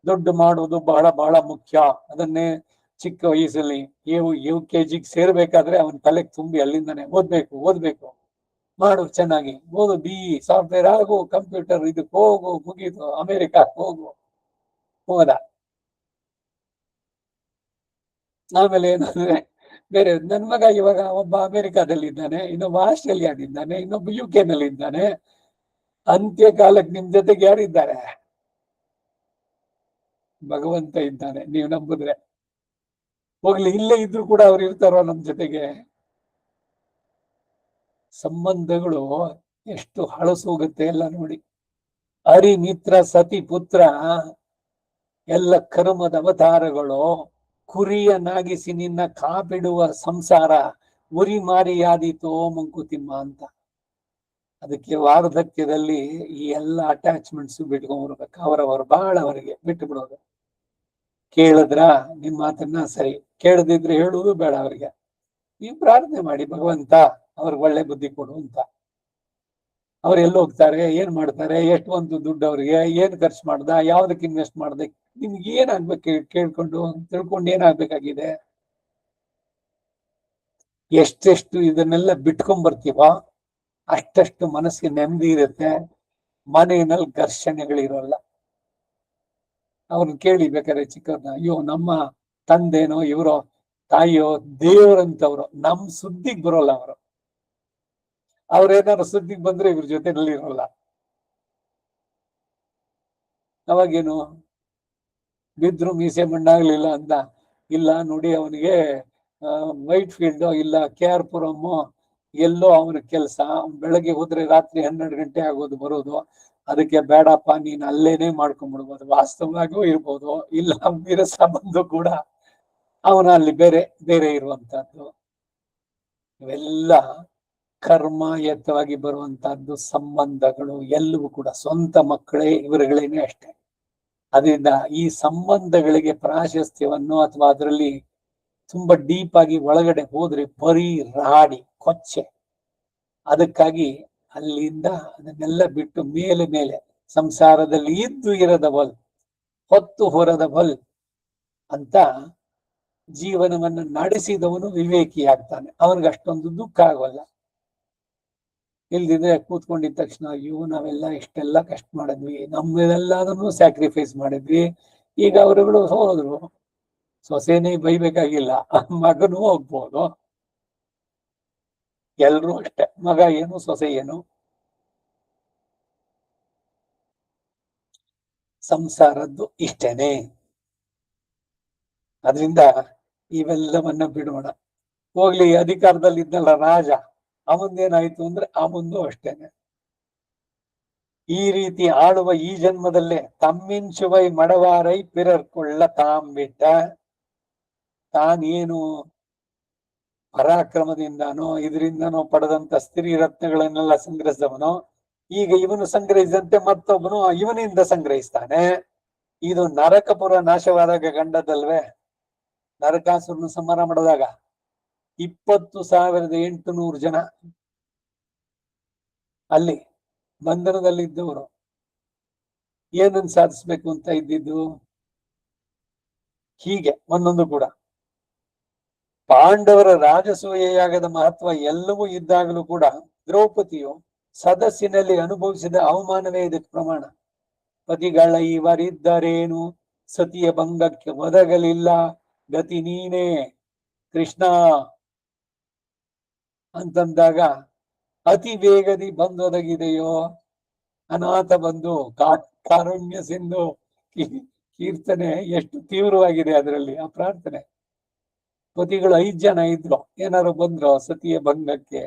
ದುಡ್ಡು ಮಾಡೋದು ಬಹಳ ಬಹಳ ಮುಖ್ಯ. ಅದನ್ನೇ ಚಿಕ್ಕ ವಯಸ್ಸಲ್ಲಿ ಯು ಕೆ ಜಿಗೆ ಸೇರ್ಬೇಕಾದ್ರೆ ಅವನ ತಲೆಗೆ ತುಂಬಿ ಅಲ್ಲಿಂದಾನೆ ಓದ್ಬೇಕು ಮಾಡು, ಚೆನ್ನಾಗಿ ಓದು, ಸಾಫ್ಟ್ವೇರ್ ಆಗು, ಕಂಪ್ಯೂಟರ್ ಇದಕ್ಕೆ ಹೋಗು, ಮುಗೀತು, ಅಮೆರಿಕಕ್ಕೆ ಹೋಗು. ಹೋದ. ಆಮೇಲೆ ಏನಂದ್ರೆ ಬೇರೆ ನನ್ ಮಗ ಇವಾಗ ಒಬ್ಬ ಅಮೆರಿಕಾದಲ್ಲಿ ಇದ್ದಾನೆ, ಇನ್ನೊಬ್ಬ ಆಸ್ಟ್ರೇಲಿಯಾದಿದ್ದಾನೆ, ಇನ್ನೊಬ್ಬ UK ನಲ್ಲಿ ಇದ್ದಾನೆ. ಅಂತ್ಯ ಕಾಲಕ್ಕೆ ನಿಮ್ ಜೊತೆಗೆ ಯಾರಿದ್ದಾರೆ? ಭಗವಂತ ಇದ್ದಾನೆ, ನೀವು ನಂಬುದ್ರೆ. ಹೋಗ್ಲಿ, ಇಲ್ಲೇ ಇದ್ರು ಕೂಡ ಅವ್ರು ಇರ್ತಾರೋ ನಮ್ ಜೊತೆಗೆ? ಸಂಬಂಧಗಳು ಎಷ್ಟು ಹಳಸೋಗುತ್ತೆ ಎಲ್ಲ ನೋಡಿ. ಹರಿ ಮಿತ್ರ ಸತಿ ಪುತ್ರ ಎಲ್ಲ ಕರ್ಮದ ಅವತಾರಗಳು. ಕುರಿಯನಾಗಿಸಿ ನಿನ್ನ ಕಾಪಿಡುವ ಸಂಸಾರ ಉರಿ ಮಾರಿಯಾದೀತೋ ಮಂಕುತಿಮ್ಮ ಅಂತ. ಅದಕ್ಕೆ ವಾರ್ಧಕ್ಯದಲ್ಲಿ ಈ ಎಲ್ಲ ಅಟ್ಯಾಚ್ಮೆಂಟ್ಸ್ ಬಿಟ್ಕೊಂಡ್ಬರ್ಬೇಕು. ಅವರವರು ಅವರಿಗೆ ಬಿಟ್ಟು ಬಿಡೋದು. ಕೇಳಿದ್ರ ನಿಮ್ ಮಾತನ್ನ ಸರಿ, ಕೇಳದಿದ್ರೆ ಹೇಳುವುದು ಬೇಡ ಅವ್ರಿಗೆ. ನೀವು ಪ್ರಾರ್ಥನೆ ಮಾಡಿ, ಭಗವಂತ ಅವ್ರಿಗೆ ಒಳ್ಳೆ ಬುದ್ಧಿ ಕೊಡು ಅಂತ. ಅವ್ರು ಎಲ್ಲಿ ಹೋಗ್ತಾರೆ, ಏನ್ ಮಾಡ್ತಾರೆ, ಎಷ್ಟು ಒಂದು ದುಡ್ಡು ಅವ್ರಿಗೆ, ಏನ್ ಖರ್ಚು ಮಾಡ್ದ, ಯಾವ್ದಕ್ಕೆ ಇನ್ವೆಸ್ಟ್ ಮಾಡ್ದೆ, ನಿಮ್ಗೆ ಏನಾಗ್ಬೇಕು ಕೇಳ್ಕೊಂಡು ತಿಳ್ಕೊಂಡು ಏನಾಗ್ಬೇಕಾಗಿದೆ. ಎಷ್ಟೆಷ್ಟು ಇದನ್ನೆಲ್ಲ ಬಿಟ್ಕೊಂಡ್ ಬರ್ತೀವೋ ಅಷ್ಟಷ್ಟು ಮನಸ್ಸಿಗೆ ನೆಮ್ಮದಿ ಇರುತ್ತೆ, ಮನೆಯಲ್ಲಿ ಘರ್ಷಣೆಗಳಿರೋಲ್ಲ. ಅವ್ರನ್ನ ಕೇಳಿ ಬೇಕಾದ್ರೆ ಚಿಕ್ಕವ್ರನ್ನ, ಅಯ್ಯೋ ನಮ್ಮ ತಂದೆನೋ ಇವರೋ ತಾಯಿಯೋ ದೇವರಂತವ್ರು ನಮ್ ಸುದ್ದಿಗ್ ಬರೋಲ್ಲ. ಅವ್ರೇನಾದ್ರು ಸುದ್ದಿಗೆ ಬಂದ್ರೆ ಇವ್ರ ಜೊತೆನಲ್ಲಿ ಇರೋಲ್ಲ. ಅವಾಗೇನು ಬಿದ್ರು ಮೀಸೆ ಮಣ್ಣಾಗ್ಲಿಲ್ಲ ಅಂತ, ಇಲ್ಲ ನೋಡಿ ಅವನಿಗೆ ವೈಟ್ ಫೀಲ್ಡ್ ಇಲ್ಲ KR ಪುರಂ ಎಲ್ಲೋ ಅವನ ಕೆಲಸ, ಬೆಳಗ್ಗೆ ಹೋದ್ರೆ ರಾತ್ರಿ 12 ಗಂಟೆ ಆಗೋದು ಬರೋದು, ಅದಕ್ಕೆ ಬೇಡಪ್ಪ ನೀನ್ ಅಲ್ಲೇನೆ ಮಾಡ್ಕೊಂಡ್ಬಿಡ್ಬೋದು. ವಾಸ್ತವವಾಗಿಯೂ ಇರ್ಬೋದು, ಇಲ್ಲ ಬೇರೆ ಸಂಬಂಧ ಕೂಡ ಅವನ ಅಲ್ಲಿ ಬೇರೆ ಬೇರೆ ಇರುವಂತಹದ್ದು. ಇವೆಲ್ಲ ಕರ್ಮಯುತವಾಗಿ ಬರುವಂತಹದ್ದು ಸಂಬಂಧಗಳು ಎಲ್ಲವೂ ಕೂಡ. ಸ್ವಂತ ಮಕ್ಕಳೇ ಇವರುಗಳೇನೆ ಅಷ್ಟೇ. ಅದರಿಂದ ಈ ಸಂಬಂಧಗಳಿಗೆ ಪ್ರಾಶಸ್ತ್ಯವನ್ನು ಅಥವಾ ಅದರಲ್ಲಿ ತುಂಬಾ ಡೀಪ್ ಆಗಿ ಒಳಗಡೆ ಹೋದ್ರೆ ಬರೀ ರಾಡಿ ಕೊಚ್ಚೆ. ಅದಕ್ಕಾಗಿ ಅಲ್ಲಿಂದ ಅದನ್ನೆಲ್ಲ ಬಿಟ್ಟು ಮೇಲೆ ಸಂಸಾರದಲ್ಲಿ ಇದ್ದು ಇರದವಲ್ ಹೊತ್ತು ಹೊರದವಲ್ ಅಂತ ಜೀವನವನ್ನು ನಡೆಸಿದವನು ವಿವೇಕಿ ಆಗ್ತಾನೆ. ಅವನಿಗೆ ಅಷ್ಟೊಂದು ದುಃಖ ಆಗೋಲ್ಲ. ಇಲ್ದಿದ್ರೆ ಕೂತ್ಕೊಂಡಿದ ತಕ್ಷಣ ಅಯ್ಯೋ ನಾವೆಲ್ಲ ಇಷ್ಟೆಲ್ಲ ಕಷ್ಟ ಮಾಡಿದ್ವಿ, ನಮ್ಮೆಲ್ಲದನ್ನು ಸ್ಯಾಕ್ರಿಫೈಸ್ ಮಾಡಿದ್ವಿ, ಈಗ ಅವರುಗಳು ಹೋದ್ರು, ಸೊಸೆನೇ ಬೈಬೇಕಾಗಿಲ್ಲ, ಮಗನೂ ಹೋಗ್ಬೋದು. ಎಲ್ರೂ ಅಷ್ಟೇ, ಮಗ ಏನು ಸೊಸೆ ಏನು. ಸಂಸಾರದ್ದು ಇಷ್ಟೇನೆ. ಅದರಿಂದ ಇವೆಲ್ಲವನ್ನ ಬಿಡೋಣ. ಹೋಗ್ಲಿ, ಅಧಿಕಾರದಲ್ಲಿ ಇದ್ದಲ್ಲ ರಾಜ, ಅವನ್ದೇನಾಯ್ತು ಅಂದ್ರೆ ಅವನದು ಅಷ್ಟೇನೆ. ಈ ರೀತಿ ಆಳುವ ಈ ಜನ್ಮದಲ್ಲೇ ತಮ್ಮಿಂಚುವೈ ಮಡವಾರೈ ಪಿರರ್ಕೊಳ್ಳ ತಾಂಬಿಟ್ಟ. ತಾನೇನು ಪರಾಕ್ರಮದಿಂದಾನೋ ಇದರಿಂದನೋ ಪಡೆದಂತ ಸ್ತ್ರೀ ರತ್ನಗಳನ್ನೆಲ್ಲ ಸಂಗ್ರಹಿಸಿದವನೋ, ಈಗ ಇವನು ಸಂಗ್ರಹಿಸಿದಂತೆ ಮತ್ತೊಬ್ಬನು ಇವನಿಂದ ಸಂಗ್ರಹಿಸ್ತಾನೆ. ಇದು ನರಕಪುರ ನಾಶವಾದಾಗ ಗಂಡದಲ್ವೇ, ನರಕಾಸುರನ ಸಂಹಾರ ಮಾಡಿದಾಗ 20,800 ಜನ ಅಲ್ಲಿ ಬಂಧನದಲ್ಲಿದ್ದವರು ಏನನ್ನು ಸಾಧಿಸ್ಬೇಕು ಅಂತ ಇದ್ದಿದ್ದು. ಹೀಗೆ ಒಂದೊಂದು ಕೂಡ ಪಾಂಡವರ ರಾಜಸೂಯಯಾಗದ ಮಹತ್ವ ಎಲ್ಲವೂ ಇದ್ದಾಗಲೂ ಕೂಡ ದ್ರೌಪದಿಯು ಸದಸ್ಸಿನಲ್ಲಿ ಅನುಭವಿಸಿದ ಅವಮಾನವೇ ಇದಕ್ಕೆ ಪ್ರಮಾಣ. ಪತಿಗಳ ಇವರಿದ್ದರೇನು ಸತಿಯ ಭಂಗಕ್ಕೆ ಒದಗಲಿಲ್ಲ, ಗತಿ ನೀನೇ ಕೃಷ್ಣ ಅಂತಂದಾಗ ಅತಿ ವೇಗದಿ ಬಂದೊದಗಿದೆಯೋ ಅನಾಥ ಬಂಧು ಕಾರುಣ್ಯ ಸಿಂಧು ಕೀರ್ತನೆ ಎಷ್ಟು ತೀವ್ರವಾಗಿದೆ ಅದರಲ್ಲಿ ಆ ಪ್ರಾರ್ಥನೆ. ಪತಿಗಳು 5 ಜನ ಇದ್ರು, ಏನಾರು ಬಂದ್ರು ಸತಿಯ ಭಂಗಕ್ಕೆ.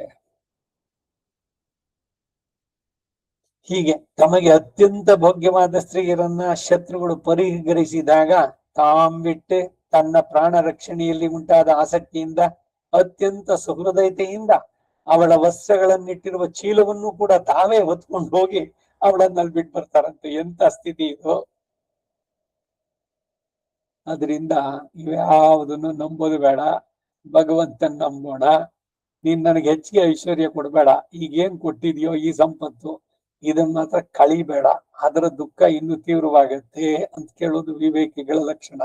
ಹೀಗೆ ತಮಗೆ ಅತ್ಯಂತ ಭೋಗ್ಯವಾದ ಸ್ತ್ರೀಯರನ್ನ ಶತ್ರುಗಳು ಪರಿಹರಿಸಿದಾಗ ತಾಂಬಿಟ್ಟೆ ತನ್ನ ಪ್ರಾಣ ರಕ್ಷಣೆಯಲ್ಲಿ ಉಂಟಾದ ಆಸಕ್ತಿಯಿಂದ ಅತ್ಯಂತ ಸುಹೃದಯತೆಯಿಂದ ಅವಳ ವಸ್ತ್ರಗಳನ್ನಿಟ್ಟಿರುವ ಚೀಲವನ್ನು ಕೂಡ ತಾವೇ ಹೊತ್ಕೊಂಡು ಹೋಗಿ ಅವಳನ್ನಲ್ಲಿ ಬಿಟ್ಟು ಬರ್ತಾರಂತೆ. ಎಂತ ಸ್ಥಿತಿ ಇದು! ಅದರಿಂದ ಇವ್ಯಾವುದನ್ನು ನಂಬೋದು ಬೇಡ. ಭಗವಂತನ್ ನಂಬೋಣ, ನೀನ್ ನನಗೆ ಹೆಚ್ಚಿಗೆ ಐಶ್ವರ್ಯ ಕೊಡ್ಬೇಡ, ಈಗೇನ್ ಕೊಟ್ಟಿದ್ಯೋ ಈ ಸಂಪತ್ತು ಇದನ್ನ ಮಾತ್ರ ಕಳಿಬೇಡ, ಅದರ ದುಃಖ ಇನ್ನು ತೀವ್ರವಾಗತ್ತೆ ಅಂತ ಕೇಳೋದು ವಿವೇಕಿಗಳ ಲಕ್ಷಣ.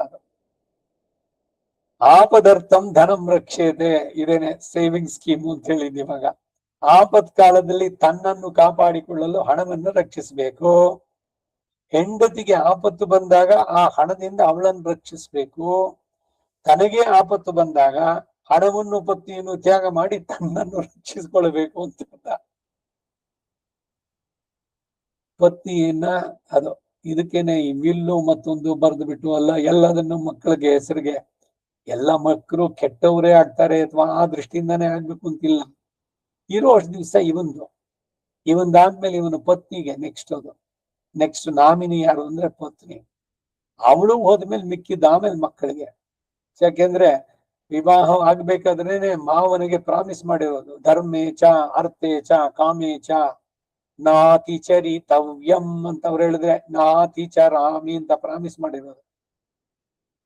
ಆಪದರ್ಥಂ ಧನಂ ರಕ್ಷೇತೆ, ಇದೇನೆ ಸೇವಿಂಗ್ ಸ್ಕೀಮ್ ಅಂತ ಹೇಳಿದ್ ಇವಾಗ. ಆಪತ್ ಕಾಲದಲ್ಲಿ ತನ್ನನ್ನು ಕಾಪಾಡಿಕೊಳ್ಳಲು ಹಣವನ್ನು ರಕ್ಷಿಸಬೇಕು. ಹೆಂಡತಿಗೆ ಆಪತ್ತು ಬಂದಾಗ ಆ ಹಣದಿಂದ ಅವಳನ್ನು ರಕ್ಷಿಸಬೇಕು. ತನಗೆ ಆಪತ್ತು ಬಂದಾಗ ಹಣವನ್ನು ಪತ್ನಿಯನ್ನು ತ್ಯಾಗ ಮಾಡಿ ತನ್ನನ್ನು ರಕ್ಷಿಸಿಕೊಳ್ಳಬೇಕು ಅಂತ. ಪತ್ನಿಯನ್ನ ಅದು ಇದಕ್ಕೇನೆ ಈ ವಿಲ್ಲು ಮತ್ತೊಂದು ಬರೆದು ಬಿಟ್ಟು ಅಲ್ಲ ಎಲ್ಲದನ್ನು ಮಕ್ಕಳಿಗೆ ಹೆಸರಿಗೆ, ಎಲ್ಲ ಮಕ್ಕಳು ಕೆಟ್ಟವರೇ ಆಗ್ತಾರೆ ಅಥವಾ ಆ ದೃಷ್ಟಿಯಿಂದಾನೇ ಆಗ್ಬೇಕು ಅಂತಿಲ್ಲ. ಇರೋ ಅಷ್ಟು ದಿವಸ ಇವಂದಾದ್ಮೇಲೆ ಇವನು ಪತ್ನಿಗೆ ನೆಕ್ಸ್ಟ್ ನಾಮಿನಿ ಯಾರು ಅಂದ್ರೆ ಪತ್ನಿ. ಅವಳು ಹೋದ್ಮೇಲೆ ಮಿಕ್ಕಿದ್ದ ಆಮೇಲೆ ಮಕ್ಕಳಿಗೆ. ಯಾಕೆಂದ್ರೆ ವಿವಾಹ ಆಗ್ಬೇಕಾದ್ರೇನೆ ಮಾವನಿಗೆ ಪ್ರಾಮಿಸ್ ಮಾಡಿರೋದು, ಧರ್ಮೇ ಚ ಅರ್ಥೇ ಚ ಕಾಮೇ ಚ ನಾತಿ ಚರಿತವ್ಯಂ ಅಂತ ಅವ್ರು ಹೇಳಿದ್ರೆ ನಾತಿ ಚರಾಮಿ ಅಂತ ಪ್ರಾಮಿಸ್ ಮಾಡಿರೋದು.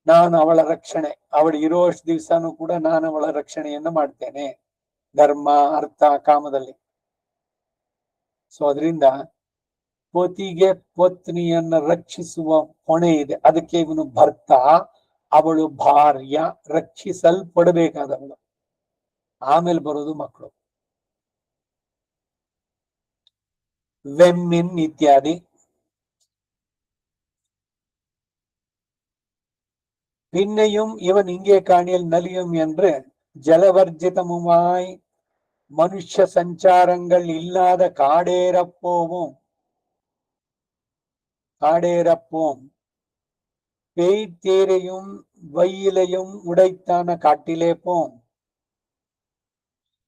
ನಾನು ಅವಳ ರಕ್ಷಣೆ, ಅವಳು ಇರೋಷ್ಟು ದಿವಸನೂ ಕೂಡ ನಾನು ಅವಳ ರಕ್ಷಣೆಯನ್ನ ಮಾಡ್ತೇನೆ, ಧರ್ಮ ಅರ್ಥ ಕಾಮದಲ್ಲಿ. ಸೊ ಅದರಿಂದ ಪತಿಗೆ ಪತ್ನಿಯನ್ನ ರಕ್ಷಿಸುವ ಹೊಣೆ ಇದೆ. ಅದಕ್ಕೆ ಇವನು ಭರ್ತ, ಅವಳು ಭಾರ್ಯ, ರಕ್ಷಿಸಲ್ಪಡಬೇಕಾದವಳು. ಆಮೇಲೆ ಬರೋದು ಮಕ್ಕಳು. ವೆಮ್ಮಿನ್ ಇತ್ಯಾದಿ. பின்னையும் இவன் இங்கே காணியல் நலியும் என்று ஜலவர்ஜிதமுமாய் மனுஷ சஞ்சாரங்கள் இல்லாத காடேறப்போம் பேய்த்தேரையும் வெயிலையும் உடைத்தான காட்டிலே போம்,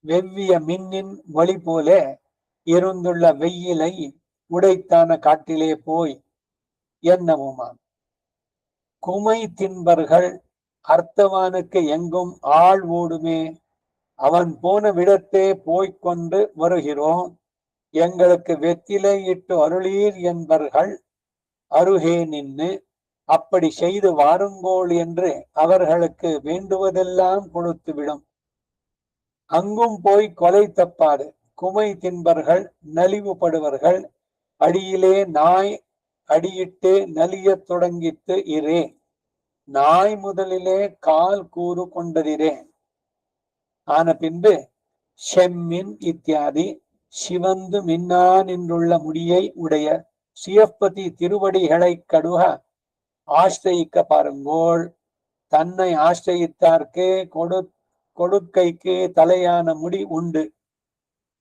வெவ்விய மின்னின் வழி போல இருந்துள்ள வெயிலை உடைத்தான காட்டிலே போய் என்னவுமாம். குமை தின்பர்கள் அர்த்தவானுக்கு எங்கும் ஆள் ஓடுமே, அவன் போன விடத்தே போய்கொண்டு வருகிறோம், எங்களுக்கு வெத்திலை இட்டு அருளீர் என்பர்கள் அருகே நின்று அப்படி செய்து வாருங்கோள் என்று அவர்களுக்கு வேண்டுவதெல்லாம் கொடுத்து விடும். அங்கும் போய் கொலை தப்பாது. குமை தின்பர்கள் நலிவுபடுவர்கள் அடியிலே நாய் அடியிட்டு நலிய தொடங்கித்து இரே, நாய் முதலிலே கால் கூறு கொண்டதிரே. ஆன பின்பு செம்மின் இத்தியாதி சிவந்து மின்னா நின்றுள்ள முடியை உடைய சிவப்பதி திருவடிகளை கடுக ஆசிரியிக்க பாருங்கோள். தன்னை ஆசிரியித்தார்க்கு கொடுக்கைக்கு தலையான முடி உண்டு,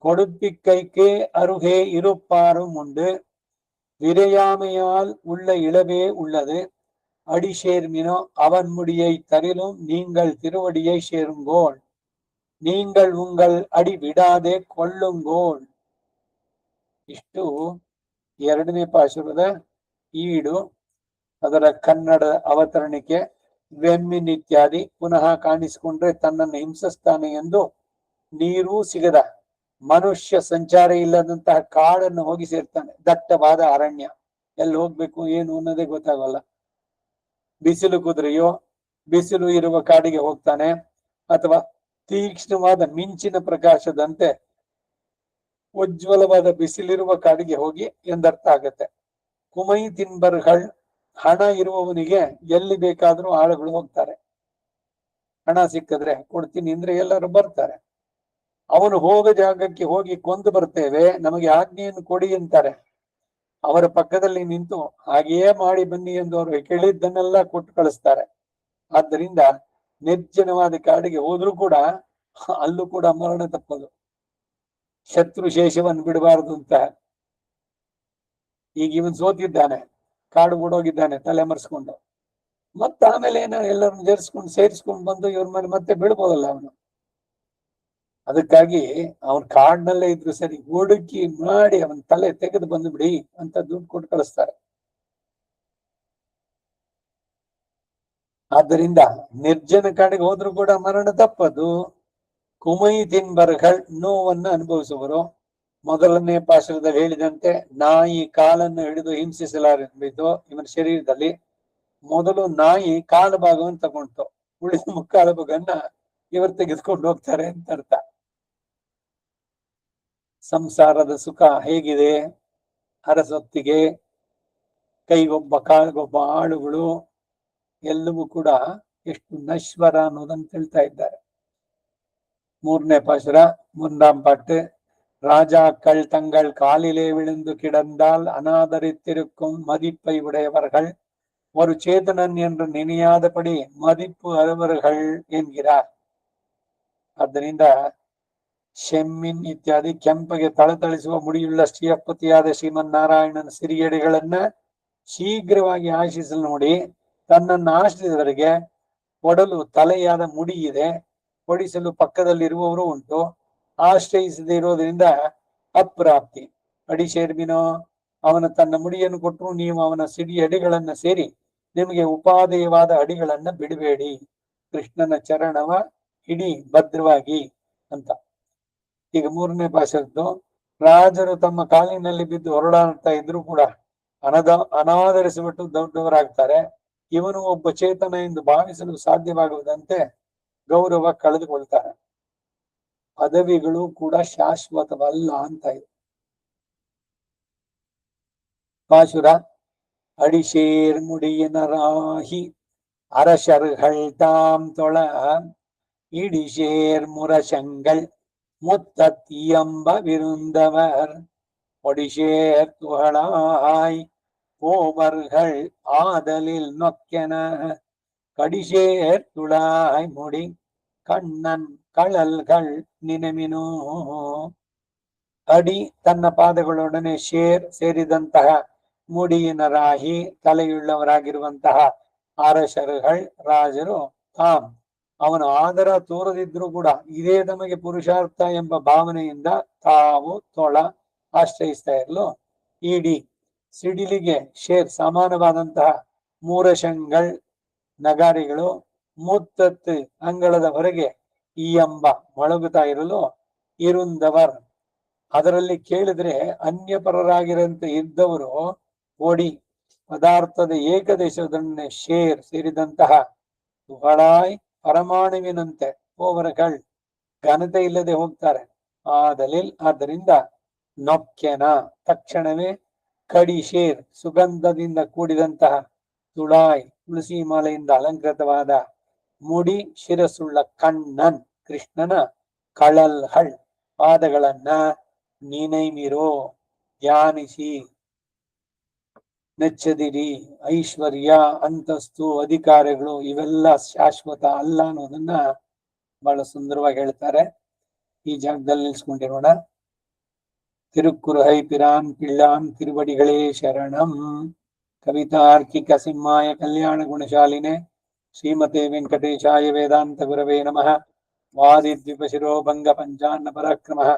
கொடுப்பிக்கைக்கு அருகே இருப்பாரும் உண்டு, விரையாமையால் உள்ள இளவே உள்ளது, அடி சேர்மினோ அவன் முடியை தரிலும் நீங்கள் திருவடியை சேருங்கோள், நீங்கள் உங்கள் ಅಡಿ ಬಿಡಾದೆ ಕೊಳ್ಳುಂಗೋಳ್. ಇಷ್ಟು ಎರಡನೇ ಪಾಶುರದ ಈಡು, ಅದರ ಕನ್ನಡ ಅವತರಣಿಕೆ. ವೆಮ್ಮಿನ್ ಇತ್ಯಾದಿ ಪುನಃ ಕಾಣಿಸಿಕೊಂಡ್ರೆ ತನ್ನನ್ನು ಹಿಂಸಿಸ್ತಾನೆ ಎಂದು ನೀರೂ ಸಿಗದ ಮನುಷ್ಯ ಸಂಚಾರ ಇಲ್ಲದಂತಹ ಕಾಡನ್ನು ಹೋಗಿ ಸೇರ್ತಾನೆ. ದಟ್ಟವಾದ ಅರಣ್ಯ, ಎಲ್ಲಿ ಹೋಗ್ಬೇಕು ಏನು ಅನ್ನೋದೇ ಗೊತ್ತಾಗಲ್ಲ. ಬಿಸಿಲು ಕುದುರೆಯೋ ಬಿಸಿಲು ಇರುವ ಕಾಡಿಗೆ ಹೋಗ್ತಾನೆ, ಅಥವಾ ತೀಕ್ಷ್ಣವಾದ ಮಿಂಚಿನ ಪ್ರಕಾಶದಂತೆ ಉಜ್ವಲವಾದ ಬಿಸಿಲಿರುವ ಕಾಡಿಗೆ ಹೋಗಿ ಎಂದರ್ಥ ಆಗತ್ತೆ. ಕುಮೈ ತಿನ್ಬರ್ಗಳ್, ಹಣ ಇರುವವನಿಗೆ ಎಲ್ಲಿ ಬೇಕಾದ್ರೂ ಆಳುಗಳು ಹೋಗ್ತಾರೆ. ಹಣ ಸಿಕ್ಕಿದ್ರೆ ಕೊಡ್ತೀನಿ ಅಂದ್ರೆ ಎಲ್ಲರೂ ಬರ್ತಾರೆ. ಅವನು ಹೋಗ ಜಾಗಕ್ಕೆ ಹೋಗಿ ಕೊಂದು ಬರ್ತೇವೆ, ನಮಗೆ ಆಜ್ಞೆಯನ್ನು ಕೊಡಿ ಅಂತಾರೆ. ಅವರ ಪಕ್ಕದಲ್ಲಿ ನಿಂತು ಹಾಗೆಯೇ ಮಾಡಿ ಬನ್ನಿ ಎಂದು ಅವರು ಕೇಳಿದ್ದನ್ನೆಲ್ಲ ಕೊಟ್ಟು ಕಳಿಸ್ತಾರೆ. ಆದ್ದರಿಂದ ನಿರ್ಜನವಾದ ಕಾಡಿಗೆ ಹೋದ್ರೂ ಕೂಡ ಅಲ್ಲೂ ಕೂಡ ಮರಣ ತಪ್ಪದು. ಶತ್ರು ಶೇಷವನ್ನು ಬಿಡಬಾರದು ಅಂತ. ಈಗ ಇವನ್ ಸೋತಿದ್ದಾನೆ, ಕಾಡು ಓಡೋಗಿದ್ದಾನೆ ತಲೆ ಮರೆಸ್ಕೊಂಡು, ಮತ್ತೆ ಆಮೇಲೆ ಏನೋ ಎಲ್ಲರನ್ನು ಸೇರಿಸ್ಕೊಂಡು ಬಂದು ಇವ್ರ ಮೇಲೆ ಮತ್ತೆ ಬಿಡ್ಬೋದಲ್ಲ ಅವನು. ಅದಕ್ಕಾಗಿ ಅವನ್ ಕಾಡಿನಲ್ಲೇ ಇದ್ರು ಸರಿ, ಹುಡುಕಿ ಮಾಡಿ ಅವನ್ ತಲೆ ತೆಗೆದು ಬಂದು ಬಿಡಿ ಅಂತ ದುಡ್ಡು ಕೊಟ್ಟು ಕಳಿಸ್ತಾರೆ. ಆದ್ದರಿಂದ ನಿರ್ಜನ ಕಾಡಿಗೆ ಹೋದ್ರು ಕೂಡ ಮರಣ ತಪ್ಪದು. ಕುಮೈ ತಿನ್ಬರ್ಗಳ್, ನೋವನ್ನು ಅನುಭವಿಸುವರು. ಮೊದಲನೇ ಪಾಶದಲ್ಲಿ ಹೇಳಿದಂತೆ ನಾಯಿ ಕಾಲನ್ನು ಹಿಡಿದು ಹಿಂಸಿಸಲಾರೆಂಬಿದ್ದು ಇವನ ಶರೀರದಲ್ಲಿ. ಮೊದಲು ನಾಯಿ ಕಾಲು ಭಾಗವನ್ನು ತಗೊಂಡು ಉಳಿದ ಮುಕ್ಕಾಲು ಭಾಗನ್ನ ಇವರು ತೆಗೆದುಕೊಂಡು ಹೋಗ್ತಾರೆ ಅಂತ ಅರ್ಥ. ಸಂಸಾರದ ಸುಖ ಹೇಗಿದೆ? ಅರಸೊತ್ತಿಗೆ ಕೈಗೊಬ್ಬ ಕಾಲ್ಗೊಬ್ಬ ಆಳುಗಳು ಎಲ್ಲವೂ ಕೂಡ ಎಷ್ಟು ನಶ್ವರ ಅನ್ನೋದನ್ನು ಹೇಳ್ತಾ ಇದ್ದಾರೆ. 3ನೇ ಪಾಶುರ 3ஆம் பாட்டு. ராஜாக்கள் தங்கள் காலிலே விழுந்து கிடந்தால் அநாதரித்திருக்கும் மதிப்பை உடையவர்கள் ஒரு சேதனன் என்று நினையாதபடி மதிப்பு ಅರವர்கள் ಎನ್கிறார். ಆದ್ದರಿಂದ ಶೆಮ್ಮಿನ್ ಇತ್ಯಾದಿ ಕೆಂಪಗೆ ತಳತಳಿಸುವ ಮುಡಿಯುಳ್ಳ ಶ್ರೀಯಪತಿಯಾದ ಶ್ರೀಮನ್ನಾರಾಯಣನ ಸಿರಿಯಡಿಗಳನ್ನ ಶೀಘ್ರವಾಗಿ ಆಶಿಸಲು ನೋಡಿ, ತನ್ನನ್ನು ಆಶ್ರಿಸಿದವರಿಗೆ ಕೊಡಲು ತಲೆಯಾದ ಮುಡಿ ಇದೆ, ಕೊಡಿಸಲು ಪಕ್ಕದಲ್ಲಿರುವವರು ಉಂಟು, ಆಶ್ರಯಿಸದೇ ಇರೋದ್ರಿಂದ ಅಪ್ರಾಪ್ತಿ. ಅಡಿಶೇರ್ಮಿನೋ, ಅವನ ತನ್ನ ಮುಡಿಯನ್ನು ಕೊಟ್ಟರು ನೀವು ಅವನ ಸಿಡಿ ಅಡಿಗಳನ್ನ ಸೇರಿ ನಿಮಗೆ ಉಪಾದೇಯವಾದ ಅಡಿಗಳನ್ನ ಬಿಡಬೇಡಿ, ಕೃಷ್ಣನ ಚರಣವ ಹಿಡಿ ಭದ್ರವಾಗಿ ಅಂತ. ಈಗ 3ನೇ ಪಾಶದ್ದು, ರಾಜರು ತಮ್ಮ ಕಾಲಿನಲ್ಲಿ ಬಿದ್ದು ಹೊರಡಾಡ್ತಾ ಇದ್ರು ಕೂಡ ಅನಾದರಿಸಿಬಿಟ್ಟು ದೊಡ್ಡವರಾಗ್ತಾರೆ. ಇವನು ಒಬ್ಬ ಚೇತನ ಎಂದು ಭಾವಿಸಲು ಸಾಧ್ಯವಾಗುವುದಂತೆ ಗೌರವ ಕಳೆದುಕೊಳ್ತಾರೆ. ಪದವಿಗಳು ಕೂಡ ಶಾಶ್ವತವಲ್ಲ ಅಂತ ಇದೆ. பாசுர அடிசேர் முடியினராகி அரசர்கள் தாம் தொழ இடிசேர் முரசங்கள் முத்தத்தியம்ப விருந்தவர் ஒடிசேர் துகளாய் போவர்கள் ஆதலில் நொக்கென கடிசேர் துளாய் முடி ಕಣ್ಣನ್ ಕಳಲ್ಗಳ್ ನಿನಮಿನೋ. ಅಡಿ ತನ್ನ ಪಾದಗಳೊಡನೆ ಶೇರ್ ಸೇರಿದಂತಹ ಮುಡಿಯಿನ ರಾಹಿ ತಲೆಯುಳ್ಳವರಾಗಿರುವಂತಹ ಅರಸರುಗಳ್ ರಾಜರು ತಾಮ್ ಅವನು ಆದರ ತೋರದಿದ್ರು ಕೂಡ ಇದೇ ತಮಗೆ ಪುರುಷಾರ್ಥ ಎಂಬ ಭಾವನೆಯಿಂದ ತಾವು ತೊಳ ಆಶ್ರಯಿಸ್ತಾ ಇರಲು ಇಡಿ ಸಿಡಿಲಿಗೆ ಶೇರ್ ಸಮಾನವಾದಂತಹ ಮೂರಶಂಗಳ್ ನಗಾರಿಗಳು ಮುತ್ತತ್ತು ಅಂಗಳದ ಹೊರಗೆ ಈ ಎಂಬ ಮೊಳಗುತ್ತಾ ಇರಲು ಇರುಂದವರ್ ಅದರಲ್ಲಿ ಕೇಳಿದ್ರೆ ಅನ್ಯಪರರಾಗಿರಂತೆ ಇದ್ದವರು ಓಡಿ ಪದಾರ್ಥದ ಏಕದೇಶದನ್ನೇ ಶೇರ್ ಸೇರಿದಂತಹ ತುಗಳಾಯ್ ಪರಮಾಣುವಿನಂತೆ ಹೋವರಗಳ್ ಘನತೆ ಇಲ್ಲದೆ ಹೋಗ್ತಾರೆ. ಆದ್ದರಿಂದ ನೊಕ್ಕೆನ ತಕ್ಷಣವೇ ಕಡಿ ಶೇರ್ ಸುಗಂಧದಿಂದ ಕೂಡಿದಂತಹ ತುಳಾಯ್ ತುಳಸಿ ಮಾಲೆಯಿಂದ ಅಲಂಕೃತವಾದ ಮುಡಿ ಶಿರಸುಳ್ಳ ಕಣ್ಣನ್ ಕೃಷ್ಣನ ಕಳಲ್ಹಳ್ ಪಾದಗಳನ್ನ ನೀನೈಮಿರೋ ಧ್ಯಾನಿಸಿ ನೆಚ್ಚದಿರಿ. ಐಶ್ವರ್ಯ ಅಂತಸ್ತು ಅಧಿಕಾರಗಳು ಇವೆಲ್ಲ ಶಾಶ್ವತ ಅಲ್ಲ ಅನ್ನೋದನ್ನ ಬಹಳ ಸುಂದರವಾಗಿ ಹೇಳ್ತಾರೆ. ಈ ಜಾಗದಲ್ಲಿ ನಿಲ್ಸ್ಕೊಂಡಿರೋಣ. ತಿರುಕ್ಕುರುಹೈ ಪಿರಾನ್ ಪಿಳ್ಳಾನ್ ತಿರುವಡಿಗಳೇ ಶರಣಂ. ಕವಿತಾರ್ಕಿಕ ಸಿಂಹಾಯ ಕಲ್ಯಾಣ ಗುಣಶಾಲಿನೆ ಶ್ರೀಮತೆ ವೆಂಕಟೇಶಾಯ ವೇದಾಂತ ಗುರವೇ ನಮಃ. ವಾದಿದ್ವಿಪಶಿರೋ ಭಂಗ ಪಂಚಾನ್ನ ಪರಾಕ್ರಮಃ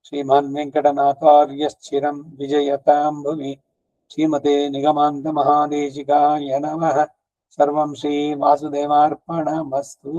ಶ್ರೀಮಾನ್ ವೆಂಕಟನಾಥಾರ್ಯಶ್ಚಿರಂ ವಿಜಯತಾಂ ಭುವಿ. ಶ್ರೀಮತೆ ನಿಗಮಾಂತ ಮಹಾದೇಶಿಕಾಯ ನಮಃ. ಸರ್ವಂ ಶ್ರೀ ವಾಸುದೇವಾರ್ಪಣಮಸ್ತು.